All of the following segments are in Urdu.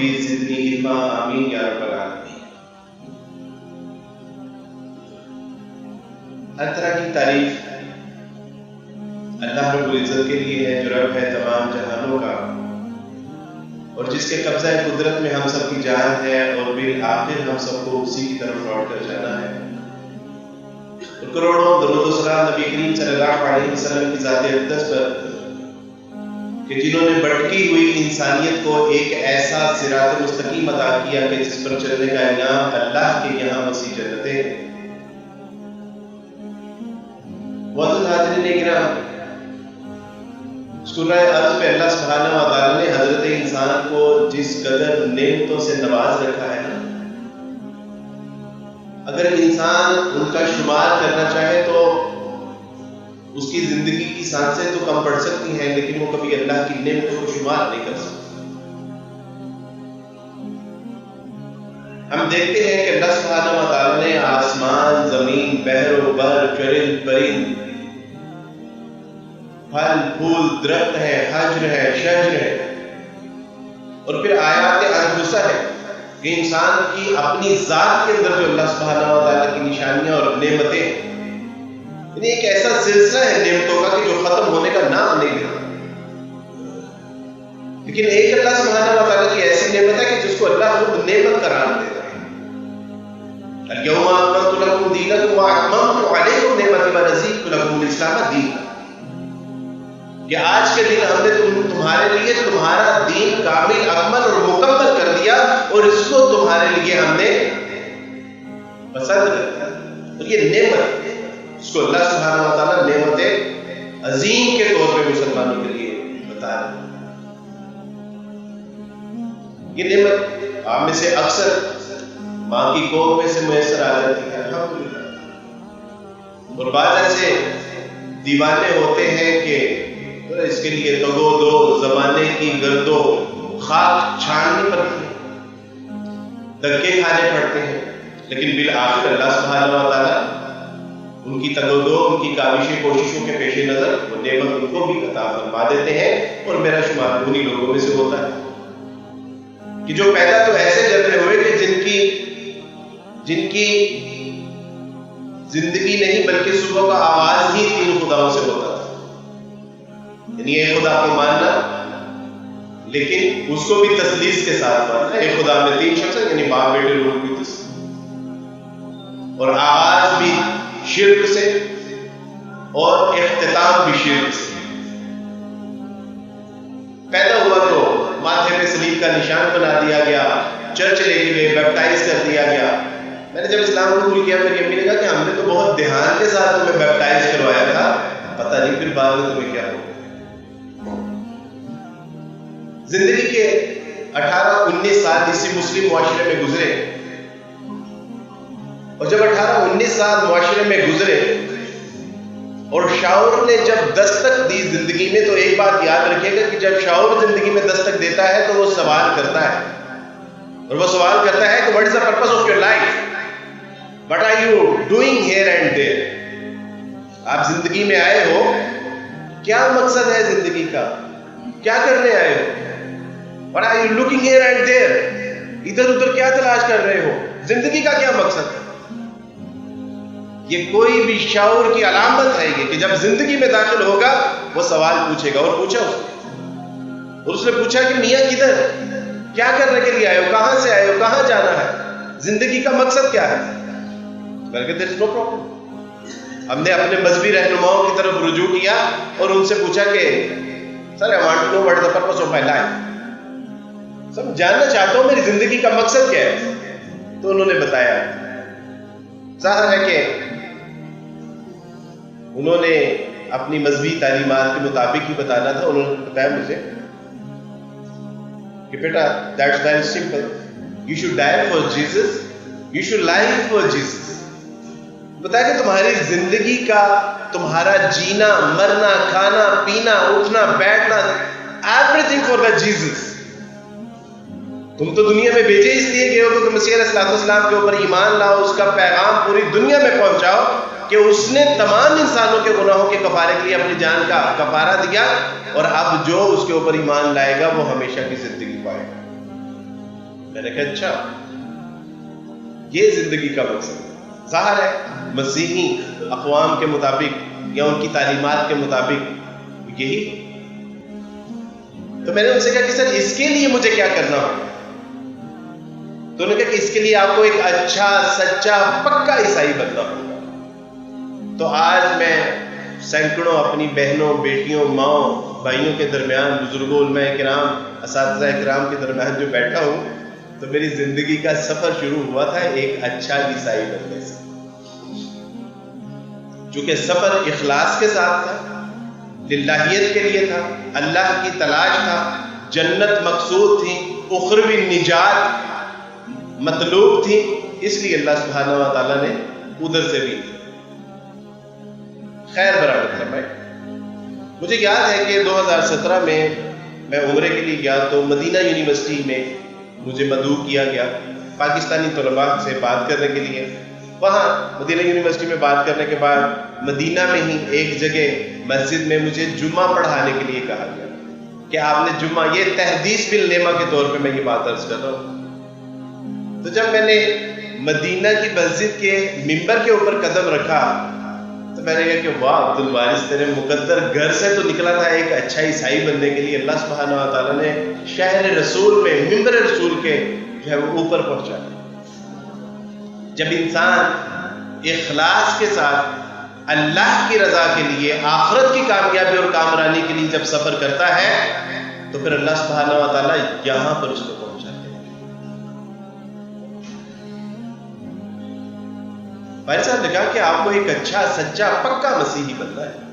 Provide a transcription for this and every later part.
ربی زدنی علما آمین یا رب العالمین۔ ہر طرح کی تعریف اللہ رب العزت کے لیے ہے جو رب ہے تمام جہانوں کا، اور جس کے قبضہ قدرت میں ہم سب کی جان ہے، اور بالآخر ہم سب کو اسی کی طرف لوٹ کر جانا ہے۔ اور کروڑوں درود و سلام نبی کریم صلی اللہ علیہ وسلم کی ذات اقدس پر کہ جنہوں نے بھٹکی ہوئی انسانیت کو ایک ایسا صراط مستقیم عطا کیا کہ جس پر چلنے کا انعام اللہ کے یہاں وسیع جنتیں۔ معزز حاضرین کرام، سورہ ارض پہ اللہ سبحانہ و تعالیٰ نے حضرت انسان کو جس قدر نعمتوں سے نواز رکھا ہے نا، اگر انسان ان کا شمار کرنا چاہے تو اس کی زندگی کی سانسیں تو کم پڑ سکتی ہیں، لیکن وہ کبھی اللہ کی نعمتوں کو شمار نہیں کر سکتا۔ ہم دیکھتے ہیں کہ اللہ سبحانہ و تعالیٰ نے آسمان، زمین، بحر و بر، چرند پرند، پھل پھول، درخت ہے، حجر ہے، شجر ہے، اور پھر آیات انفسہ ہے کہ انسان کی اپنی ذات کے اندر جو اللہ سبحانہ و تعالیٰ کی نشانیاں اور نعمتیں، یعنی ایک ایسا سلسلہ ہے نعمتوں کا کہ جو ختم ہونے کا نام نہیں لیتا۔ لیکن ایک اللہ سبحانہ و تعالیٰ کی ایسی نعمت ہے کہ جس کو اللہ خود نعمت قرار دیتا ہے۔ اليوم اکملت لکم دینکم واتممت علیکم نعمتی ورضیت لکم الاسلام دینا، کہ آج کے دن ہم نے تمہارے لیے تمہارا دین کامل، اکمل اور مکمل کر دیا، اور اس کو تمہارے لیے ہم نے پسند کر دیا۔ اور یہ نعمت، اس کو اللہ سبحانہ و تعالیٰ نعمت عظیم کے طور پہ مسلمانوں کے لیے بتا رہے ہیں۔ یہ نعمت آپ میں سے اکثر ماں کی گود میں سے میسر آ جاتی ہے، الحمدللہ، اور بعض ایسے دیوانے ہوتے ہیں کہ اس کے لیے دگو دو زمانے کی گرد و خاک چھاننی پڑتی ہے، دھکے کھانے پڑتے ہیں، لیکن بالآخر اللہ سبحانہ و تعالیٰ ان کی تگ و دو، ان کی کاوشیں کوششوں کے پیش نظر وہ نعمت ان کو بھی عطا فرما دیتے ہیں، اور میرا شمار انہی لوگوں میں سے ہوتا ہے کہ جو پیدا تو ایسے جنمے ہوئے کہ جن کی زندگی نہیں بلکہ صبح کا آغاز ہی تین خداؤں سے ہوتا تھا، یعنی ایک خدا کو ماننا، لیکن اس کو بھی تثلیث کے ساتھ ماننا، ایک خدا میں تین شخص ہیں، یعنی باپ بیٹے روح کی تثلیث، اور آغاز بھی شرک سے اور اختتام بھی شرک سے۔ پیدا ہوا تو ماتھے پہ صلیب کا نشان بنا دیا گیا، چرچ لے کے گئے، بیپٹائز کر دیا گیا۔ میں نے جب اسلام قبول کیا، میری امی نے کہا کہ ہم نے تو بہت دھیان کے ساتھ تمہیں بیپٹائز کروایا تھا، پتہ نہیں پھر بعد میں تمہیں کیا ہو۔ زندگی کے 18-19 سال اسی مسلم معاشرے میں گزرے، اور جب 18-19 سال معاشرے میں گزرے اور شعور نے جب دستک دی زندگی میں، تو ایک بات یاد رکھیے گا کہ جب شعور زندگی میں دستک دیتا ہے تو وہ سوال کرتا ہے، اور وہ سوال کرتا ہے کہ what is the purpose of your life? What are you doing here and there? آپ زندگی میں آئے ہو، کیا مقصد ہے زندگی کا؟ کیا کرنے آئے ہو؟ What are you looking here and there? ادھر ادھر کیا تلاش کر رہے ہو؟ زندگی کا کیا مقصد ہے؟ یہ کوئی بھی شعور کی علامت ہے یہ کہ جب زندگی میں داخل ہوگا وہ سوال پوچھے گا، اور پوچھا اس نے، اور اس نے پوچھا کہ میاں کدھر، کیا کرنے کے لیے آئے ہو، کہاں سے آئے ہو، کہاں جانا ہے، زندگی کا مقصد کیا ہے؟ بلکہ there is no problem۔ ہم نے اپنے مذہبی رہنماؤں کی طرف رجوع کیا اور ان سے پوچھا کہ سر I want to know what is the purpose of my life، سب جاننا چاہتا ہوں میری زندگی کا مقصد کیا ہے۔ تو انہوں نے بتایا، ظاہر ہے کہ انہوں نے اپنی مذہبی تعلیمات کے مطابق ہی بتانا تھا۔ انہوں نے بتایا مجھے کہ بیٹا that's very simple، you should die for Jesus، you should live for Jesus۔ بتایا کہ تمہاری زندگی کا، تمہارا جینا، مرنا، کھانا، پینا، اٹھنا، بیٹھنا، everything for the Jesus۔ تم تو دنیا میں بھیجے اس لیے گئے ہو کہ مسیح علیہ السلام کے اوپر ایمان لاؤ، اس کا پیغام پوری دنیا میں پہنچاؤ کہ اس نے تمام انسانوں کے گناہوں کے کفارے کے لیے اپنی جان کا کفارہ دیا، اور اب جو اس کے اوپر ایمان لائے گا وہ ہمیشہ کی زندگی پائے گا۔ میں نے کہا اچھا، یہ زندگی کا مقصد ہے۔ ظاہر ہے مسیحی اقوام کے مطابق یا ان کی تعلیمات کے مطابق یہی۔ تو میں نے ان سے کہا کہ سر اس کے لیے مجھے کیا کرنا ہوگا؟ تو انہوں نے کہا کہ اس کے لیے آپ کو ایک اچھا سچا پکا عیسائی بننا ہوگا۔ تو آج میں سینکڑوں اپنی بہنوں، بیٹیوں، ماؤں، بھائیوں کے درمیان، بزرگوں، علماء کرام، اساتذہ کرام کے درمیان جو بیٹھا ہوں، تو میری زندگی کا سفر شروع ہوا تھا ایک اچھا عیسائی بننے سے۔ چونکہ سفر اخلاص کے ساتھ تھا، للہیت کے لیے تھا، اللہ کی تلاش تھا، جنت مقصود تھی، اخروی نجات مطلوب تھی، اس لیے اللہ سبحانہ و تعالیٰ نے ادھر سے بھی خیر برآمد فرمائے۔ مجھے یاد ہے کہ 2017 میں عمرے کے لیے گیا تو مدینہ یونیورسٹی میں مجھے مدعو کیا گیا پاکستانی طلباء سے بات کرنے کے لیے۔ وہاں مدینہ یونیورسٹی میں بات کرنے کے بعد مدینہ میں ہی ایک جگہ مسجد میں مجھے جمعہ پڑھانے کے لیے کہا گیا کہ آپ نے جمعہ، یہ تحدیث بالنعمہ کے طور پہ میں یہ بات عرض کر رہا ہوں۔ تو جب میں نے مدینہ کی مسجد کے ممبر کے اوپر قدم رکھا تو میں نے کہا کہ واہ عبد الوارث، تیرے مقدر گھر سے تو نکلا تھا ایک اچھا عیسائی بننے کے لیے، اللہ سبحانہ و تعالیٰ نے شہر رسول میں ممبر رسول کے جو ہے وہ اوپر پہنچا۔ جب انسان اخلاص کے ساتھ اللہ کی رضا کے لیے، آخرت کی کامیابی اور کامرانی کے لیے جب سفر کرتا ہے تو پھر اللہ سبحانہ و تعالیٰ یہاں پر اس کو پہنچاتے ہیں۔ بھائی صاحب نے کہا کہ آپ کو ایک اچھا سچا پکا مسیحی بننا ہے۔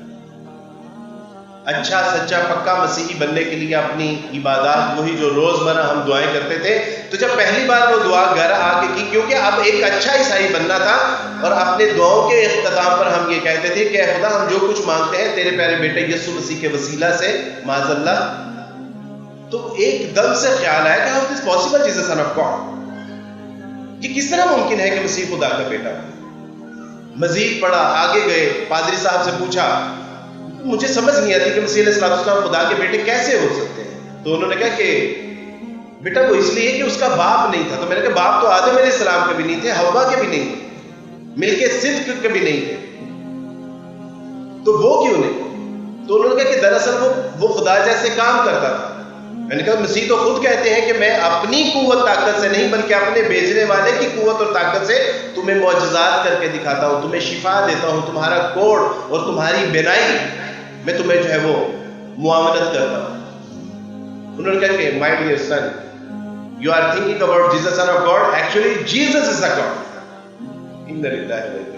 اچھا سچا پکا مسیحی بننے کے لیے اپنی عبادات وہی جو روزمرہ ہم دعائیں کرتے تھے، تو جب پہلی بار وہ دعا گھر آ کے کی، کیونکہ اب ایک اچھا عیسائی بننا تھا، اور اپنے دعاؤں کے اختتام پر ہم یہ کہتے تھے کہ اے خدا ہم جو کچھ مانگتے ہیں تیرے پیارے بیٹے یسوع مسیح کے وسیلہ سے، معاذ اللہ۔ تو ایک دم سے خیال آیا کہ how is this possible Jesus son of God؟ یہ کس طرح ممکن ہے کہ مسیح خدا کا بیٹا؟ مزید پڑھا، آگے گئے، پادری صاحب سے پوچھا، مجھے سمجھ نہیں آتی کہ مسیح علیہ السلام خدا کے بیٹے کیسے ہو سکتے ہیں؟ تو انہوں نے کہا کہ بیٹا وہ اس لیے کہ اس کا باپ نہیں تھا۔ تو میں نے کہا باپ تو آدم علیہ السلام کے بھی نہیں تھے، حوا کے بھی نہیں تھے، ملک صدق کے بھی نہیں تھے، تو وہ کیوں نہیں؟ تو انہوں نے کہا کہ دراصل وہ خدا جیسے کام کرتا تھا۔ میں نے کہا مسیح تو خود کہتے ہیں کہ میں اپنی قوت طاقت سے نہیں بلکہ اپنے بھیجنے والے کی قوت اور طاقت سے تمہیں معجزات کر کے دکھاتا ہوں، تمہیں شفا دیتا ہوں، تمہارا کوڑ اور تمہاری بینائی میں تمہیں جو ہے وہ معاونت کرتا ہوں۔ انہوں نے کہا کہ my dear son, you are thinking about Jesus son of God, actually Jesus is the God. اِنَّ لِلَّهِ وَإِنَّا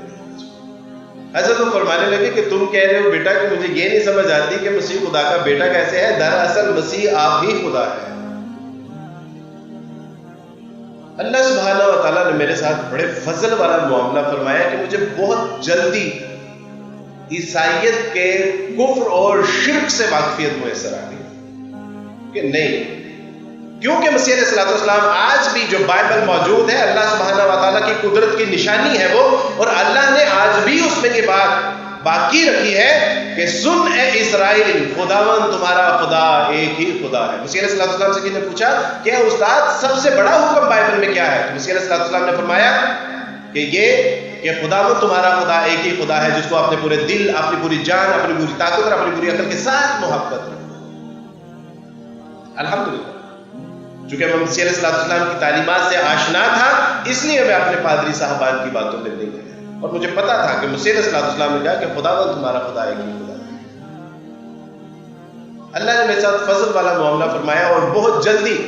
حضرت وہ فرمانے لگے کہ تم کہہ رہے ہو بیٹا کہ مجھے یہ نہیں سمجھ آتی کہ مسیح خدا کا بیٹا کیسے ہے، دراصل مسیح آپ ہی خدا ہے۔ اللہ سبحانہ و تعالیٰ نے میرے ساتھ بڑے فضل والا معاملہ فرمایا کہ مجھے بہت جلدی عیسائیت کے کفر اور شرک سے واقفیت میسر آ گئی کہ نہیں، کیونکہ مسیح علیہ السلام آج بھی جو بائبل موجود ہے اللہ سبحانہ و تعالیٰ کی قدرت کی نشانی ہے وہ، اور اللہ نے آج بھی اس میں یہ بات باقی رکھی ہے کہ سن اے اسرائیل، خداوند تمہارا خدا ایک ہی خدا ہے۔ مسیح علیہ السلام سے کسی نے پوچھا کہ استاد سب سے بڑا حکم بائبل میں کیا ہے؟ تو مسیح علیہ السلام نے فرمایا کہ یہ کہ خداوند تمہارا خدا ایک ہی خدا ہے جس کو اپنے پورے دل، اپنی پوری جان، اپنی پوری طاقت اور اپنی پوری عقل کے ساتھ محبت ہے۔ الحمدللہ، چونکہ میں مسیح علیہ السلام کی تعلیمات سے آشنا تھا اس لیے میں اپنے پادری صاحبان کی باتوں میں نہیں گیا، اور مجھے پتا تھا کہ مسیح علیہ السلام نے کہا کہ خداوند تمہارا خدا ایک ہی خدا ہے۔ اللہ نے میرے ساتھ فضل والا معاملہ فرمایا اور بہت جلدی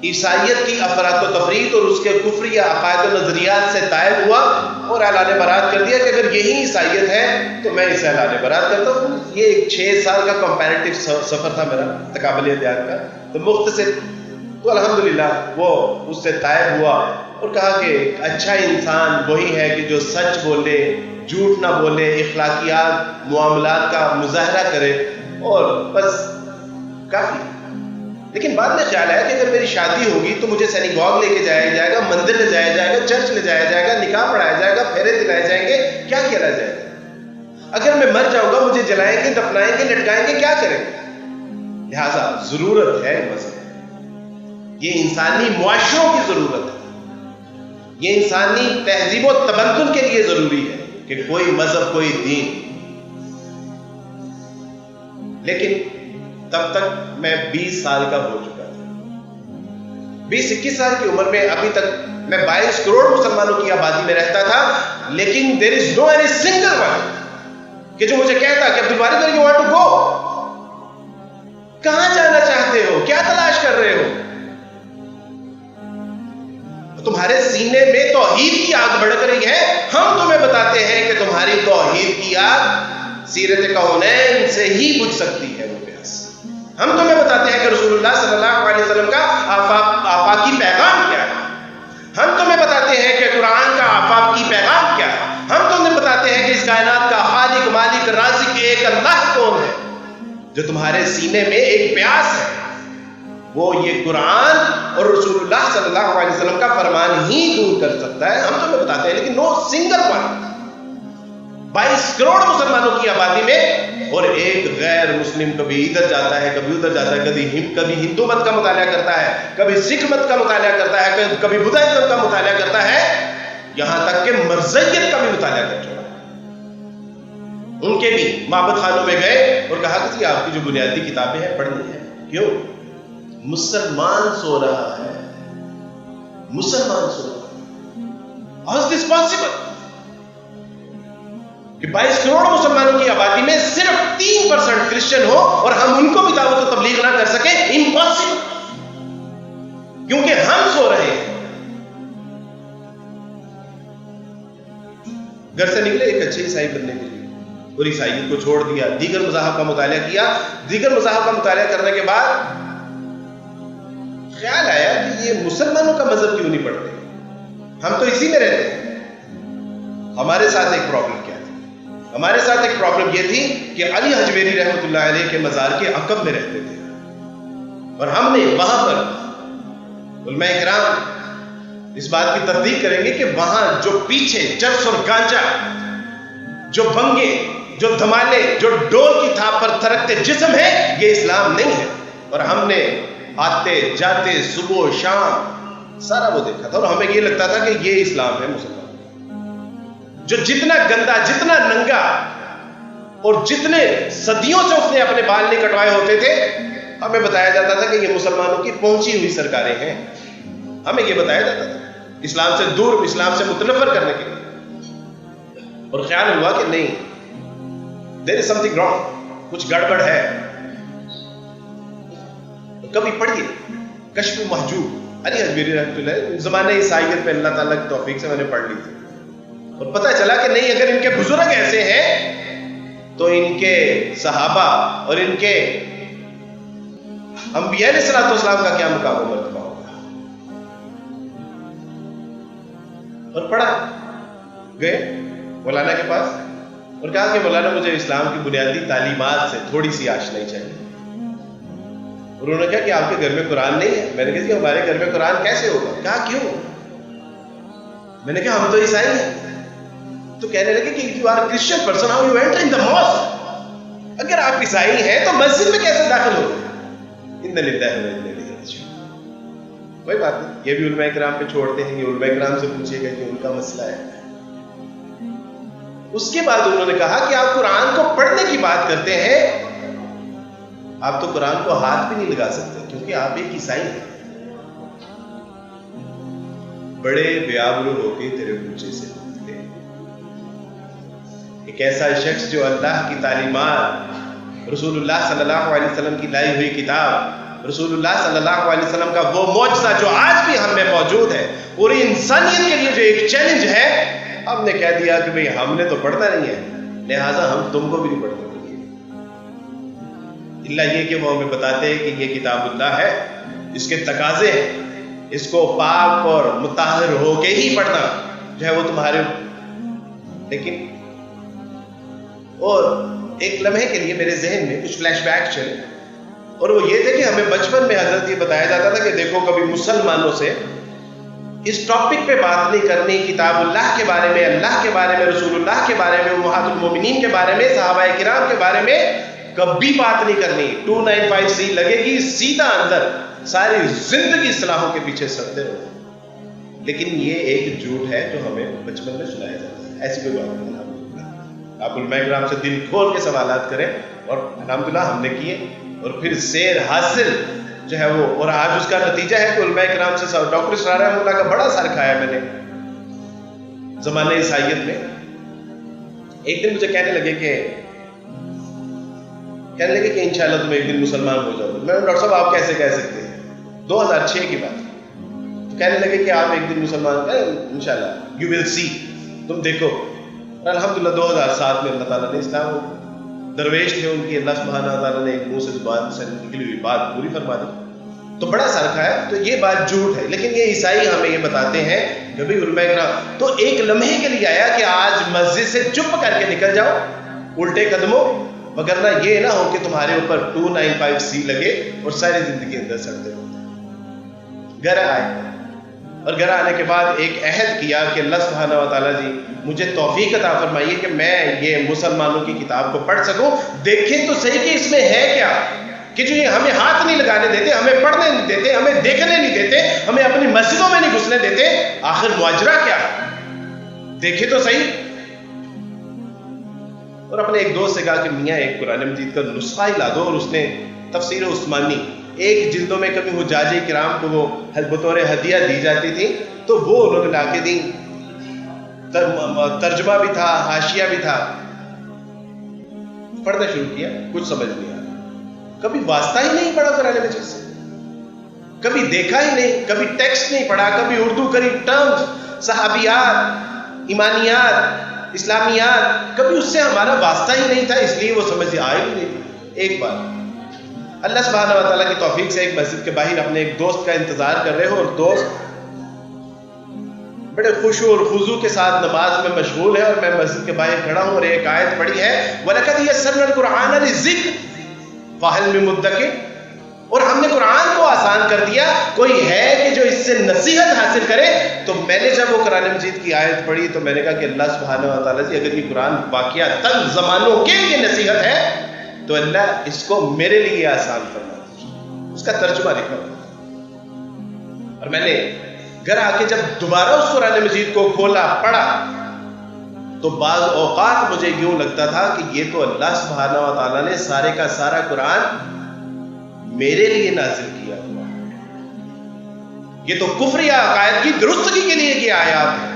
عیسائیت کی افراط و تفریط اور اس کے کفری عقائد و نظریات سے طائب ہوا اور اعلان برات کر دیا کہ اگر یہی عیسائیت ہے تو میں اسے اعلان برات کرتا ہوں۔ یہ ایک 6 سال کا کمپیریٹیو سفر تھا میرا تقابل ادیان کا، تو مختصر، تو الحمدللہ وہ اس سے طائب ہوا اور کہا کہ ایک اچھا انسان وہی ہے کہ جو سچ بولے، جھوٹ نہ بولے، اخلاقیات معاملات کا مظاہرہ کرے، اور بس کافی۔ لیکن بعد میں خیال آیا کہ اگر میری شادی ہوگی تو مجھے سینیگوگ لے کے جایا جائے گا، مندر لے جایا جائے گا، چرچ لے جایا جائے گا، نکاح پڑھایا جائے گا، پھیرے دلائے جائیں گے، کیا کیا جائے گا؟ اگر میں مر جاؤں گا مجھے جلائیں گے، دفنائیں گے، لٹکائیں گے، کیا کریں گے؟ لہٰذا ضرورت ہے مذہب، یہ انسانی معاشروں کی ضرورت ہے، یہ انسانی تہذیب و تمدن کے لیے ضروری ہے کہ کوئی مذہب، کوئی دین. لیکن تب تک میں 20 سال کا ہو چکا تھا. 20-21 سال کی عمر میں ابھی تک میں 22 کروڑ مسلمانوں کی آبادی میں رہتا تھا، لیکن there is no any single one کہ جو مجھے کہتا کہ Abdul Bari you want to go، کہاں جانا چاہتے ہو، کیا تلاش کر رہے ہو؟ تمہارے سینے میں توحید کی آگ بھڑک رہی ہے، ہم تمہیں بتاتے ہیں کہ تمہاری توحید کی آگ سیرت کونین سے ہی بجھ سکتی ہے. وہ پیاس ہم تمہیں بتاتے ہیں کہ رسول اللہ صلی اللہ علیہ وسلم کا آفاقی پیغام کیا ہے، ہم تمہیں بتاتے ہیں کہ قرآن کا آفاقی پیغام کیا ہے، ہم تمہیں بتاتے ہیں کہ اس کائنات کا خالق، مالک، رازق ایک اللہ کون ہے. جو تمہارے سینے میں ایک پیاس ہے وہ یہ قرآن اور رسول اللہ صلی اللہ علیہ وسلم کا فرمان ہی دور کر سکتا ہے. ہم تمہیں بتاتے ہیں، لیکن نو سنگل ون. 22 کروڑ مسلمانوں کی آبادی میں، اور ایک غیر مسلم کبھی ادھر جاتا ہے، کبھی ادھر جاتا ہے، کبھی ہندو مت کا مطالعہ کرتا ہے، کبھی سکھ مت کا مطالعہ کرتا ہے، کبھی بدھائزم کا مطالعہ کرتا ہے، یہاں تک کہ مرزیت کا بھی مطالعہ کر چکا. ان کے بھی معبد خانوں میں گئے اور کہا کہ جی آپ کی جو بنیادی کتابیں ہیں پڑھنی ہے. کیوں؟ مسلمان سو رہا ہے، مسلمان سو رہا ہے. How is this possible کہ 22 کروڑ مسلمانوں کی آبادی میں صرف 3% کرسچن ہو اور ہم ان کو بھی دعوت و تبلیغ نہ کر سکیں؟ امپاسبل. کیونکہ ہم سو رہے ہیں. گھر سے نکلے ایک اچھے عیسائی بننے کے لیے، اور عیسائیت کو چھوڑ دیا، دیگر مذاہب کا مطالعہ کیا. دیگر مذاہب کا مطالعہ کرنے کے بعد خیال آیا کہ یہ مسلمانوں کا مذہب کیوں نہیں پڑھتے، ہم تو اسی میں رہتے ہیں. ہمارے ساتھ ایک پرابلم کیا تھی؟ ہمارے ساتھ ایک پرابلم یہ تھی کہ علی حجویری رحمۃ اللہ علیہ کے مزار کے عقب میں رہتے تھے، اور ہم نے وہاں پر، علماء کرام اس بات کی تصدیق کریں گے کہ وہاں جو پیچھے چرس اور گانجا، جو بنگے، جو دھمالے، جو ڈول کی تھاپ پر تھرکتے جسم ہے، یہ اسلام نہیں ہے. اور ہم نے آتے جاتے صبح و شام سارا وہ دیکھا تھا، اور ہمیں یہ لگتا تھا کہ یہ اسلام ہے مسلمان. جو جتنا گندا، جتنا ننگا، اور جتنے صدیوں سے اس نے اپنے بال نہیں کٹوائے ہوتے تھے، ہمیں بتایا جاتا تھا کہ یہ مسلمانوں کی پہنچی ہوئی سرکاریں ہیں. ہمیں یہ بتایا جاتا تھا اسلام سے دور، اسلام سے متنفر کرنے کے لیے. اور خیال ہوا کہ نہیں، there is something wrong، کچھ گڑبڑ ہے. کبھی پڑھیے کشف محجوب، علی حجویری رحمۃ اللہ، زمانہ عیسائیت میں اللہ تعالیٰ کی توفیق سے میں نے پڑھ لی تھی، اور پتہ چلا کہ نہیں، اگر ان کے بزرگ ایسے ہیں تو ان کے صحابہ اور ان کے انبیاء علیہ الصلوۃ والسلام کا کیا مقام و مرتبہ ہوگا. اور پڑھا، گئے مولانا کے پاس اور کہا کہ مولانا مجھے اسلام کی بنیادی تعلیمات سے تھوڑی سی آشنائی چاہیے. اور انہوں نے کہا کہ آپ کے گھر میں قرآن نہیں ہے. میں نے کہا کہ ہمارے گھر میں قرآن کیسے ہوگا؟ کہا کیوں؟ میں نے کہا ہم تو عیسائی ہیں. تو کہنے لگے کہ you are a Christian person, how you enter in the mosque؟ اگر آپ عیسائی ہیں تو مسجد میں کیسے داخل ہو گئے؟ کوئی بات نہیں، یہ بھی علماء کرام پہ چھوڑتے ہیں، یہ علماء کرام سے پوچھے گا کہ ان کا مسئلہ ہے. اس کے بعد انہوں نے کہا کہ آپ قرآن کو پڑھنے کی بات کرتے ہیں، آپ تو قرآن کو ہاتھ بھی نہیں لگا سکتے کیونکہ آپ ایک عیسائی ہیں. بڑے بیابرو ہو کے تیرے بچے سے پوچھتے ہیں. ایک ایسا شخص جو اللہ کی تعلیمات، رسول اللہ صلی اللہ علیہ وسلم کی لائی ہوئی کتاب، رسول اللہ صلی اللہ علیہ وسلم کا وہ معجزہ جو آج بھی ہم میں موجود ہے، پوری انسانیت کے لیے جو ایک چیلنج ہے، ہم نے کہہ دیا کہ بھئی ہم نے تو پڑھنا نہیں ہے، لہٰذا ہم تم کو بھی نہیں پڑھنا چاہیے. اللہ یہ کہ وہ ہمیں بتاتے ہیں کہ یہ کتاب اللہ ہے، اس کے تقاضے ہیں، اس کو پاک اور مطہر ہو کے ہی پڑھنا جو ہے وہ تمہارے. لیکن اور ایک لمحے کے لیے میرے ذہن میں کچھ فلیش بیک چلے، اور وہ یہ تھے کہ ہمیں بچپن میں حضرت یہ بتایا جاتا تھا کہ دیکھو کبھی مسلمانوں سے اس ٹاپک پہ بات نہیں کرنی، کتاب اللہ کے بارے میں، اللہ کے بارے میں، رسول اللہ کے بارے میں، امہات المومنین کے بارے میں، صحابہ کرام کے بارے میں کبھی بات نہیں کرنی. 295C لگے گی سیدھا اندر ساری زندگی اصلاحوں کے پیچھے سڑتے رہو، لیکن یہ ایک جھوٹ ہے جو ہمیں بچپن میں سنایا جاتا ہے. ایسی کوئی بات نہیں. آپ علماء کرام سے دل کھول کے سوالات کریں، اور الحمدللہ ہم نے کیے، اور پھر سیر حاصل جو ہے وہ، اور آج اس کا نتیجہ ہے کہ علماء کرام سے ڈاکٹر اسرار رحمۃ اللہ کا بڑا سر کھایا میں نے زمانہ عیسائیت میں. ایک دن مجھے کہنے لگے کہ انشاءاللہ تم ایک دن مسلمان ہو جاؤ. میں نے ڈاکٹر صاحب آپ کیسے کہہ سکتے ہیں؟ 2006 کی بات. تو کہنے لگے کہ آپ ایک دن مسلمان انشاءاللہ یو ول سی، تم دیکھو. الحمدللہ 2007 میں اللہ تعالیٰ نے اسلام، درویش تھے ان کی، اللہ سبحانہ تعالیٰ نے ایک منہ سے زبان سے نکلی ہوئی بات پوری فرما دی. تو بڑا سر کھایا. تو یہ بات جھوٹ ہے، لیکن یہ عیسائی ہمیں یہ بتاتے ہیں کہ بھی علماء کرام تو ایک لمحے کے لیے آیا کہ آج مسجد سے چپ کر کے نکل جاؤ الٹے قدموں، وگرنہ یہ نہ ہو کہ تمہارے اوپر 295C لگے اور ساری زندگی اندر سڑتے رہتے. گھر آئے، اور گھر آنے کے بعد ایک عہد کیا کہ اللہ سبحانہ و تعالیٰ جی مجھے توفیق عطا فرمائیے کہ میں یہ مسلمانوں کی کتاب کو پڑھ سکوں، دیکھیں تو صحیح کہ اس میں ہے کیا، کہ جو یہ ہمیں ہاتھ نہیں لگانے دیتے، ہمیں پڑھنے نہیں دیتے، ہمیں دیکھنے نہیں دیتے، ہمیں اپنی مسجدوں میں نہیں گھسنے دیتے، آخر مواجرہ کیا ہے، دیکھیں تو صحیح. اور اپنے ایک دوست سے کہا کہ میاں ایک قرآن مجید کا نسخہ ہی لا دو، اور اس نے تفسیر عثمانی 1 جلدوں میں کبھی حجاج کرام کو وہ بطور ہدیہ دی جاتی تھی، تو وہ انہوں نے لا کے دی. ترجمہ بھی تھا، حاشیہ بھی تھا. پڑھنا شروع کیا، کچھ سمجھ نہیں آیا. کبھی واسطہ ہی نہیں پڑھا قرآن مجید سے، کبھی دیکھا ہی نہیں، کبھی ٹیکسٹ نہیں پڑھا، کبھی اردو کری ٹرمز، صحابیات، ایمانیات، اسلامیات، کبھی اس سے ہمارا واسطہ ہی نہیں تھا، اس لیے وہ سمجھ آئی ہی نہیں. ایک بار اللہ سبحانہ و تعالیٰ کی توفیق سے ایک مسجد کے باہر اپنے ایک دوست کا انتظار کر رہے ہو، اور دوست بڑے خشوع اور خضوع کے ساتھ نماز میں مشغول ہے، اور میں مسجد کے باہر کھڑا ہوں اور ایک آیت پڑھی ہے وَلَقَدْ يَسَّرْنَا الْقُرْآنَ لِلذِّكْرِ فَهَلْ مِن مُدَّكِرٍ، اور ہم نے قرآن کو آسان کر دیا، کوئی ہے کہ جو اس سے نصیحت حاصل کرے. تو میں نے جب وہ قرآن مجید کی آیت پڑھی تو میں نے کہا کہ اللہ سبحانہ و تعالیٰ جی اگر یہ قرآن واقعتاً زمانوں کے لیے نصیحت ہے تو اللہ اس کو میرے لیے آسان فرما دیجیے، اس کا ترجمہ لکھا. اور میں نے گھر آ کے جب دوبارہ اس قرآن مجید کو کھولا، پڑھا، تو بعض اوقات مجھے یوں لگتا تھا کہ یہ تو اللہ سبحانہ و تعالیٰ نے سارے کا سارا قرآن میرے لیے نازل کیا ہوا، یہ تو کفر یا عقائد کی درستگی کے لیے یہ آیات ہے،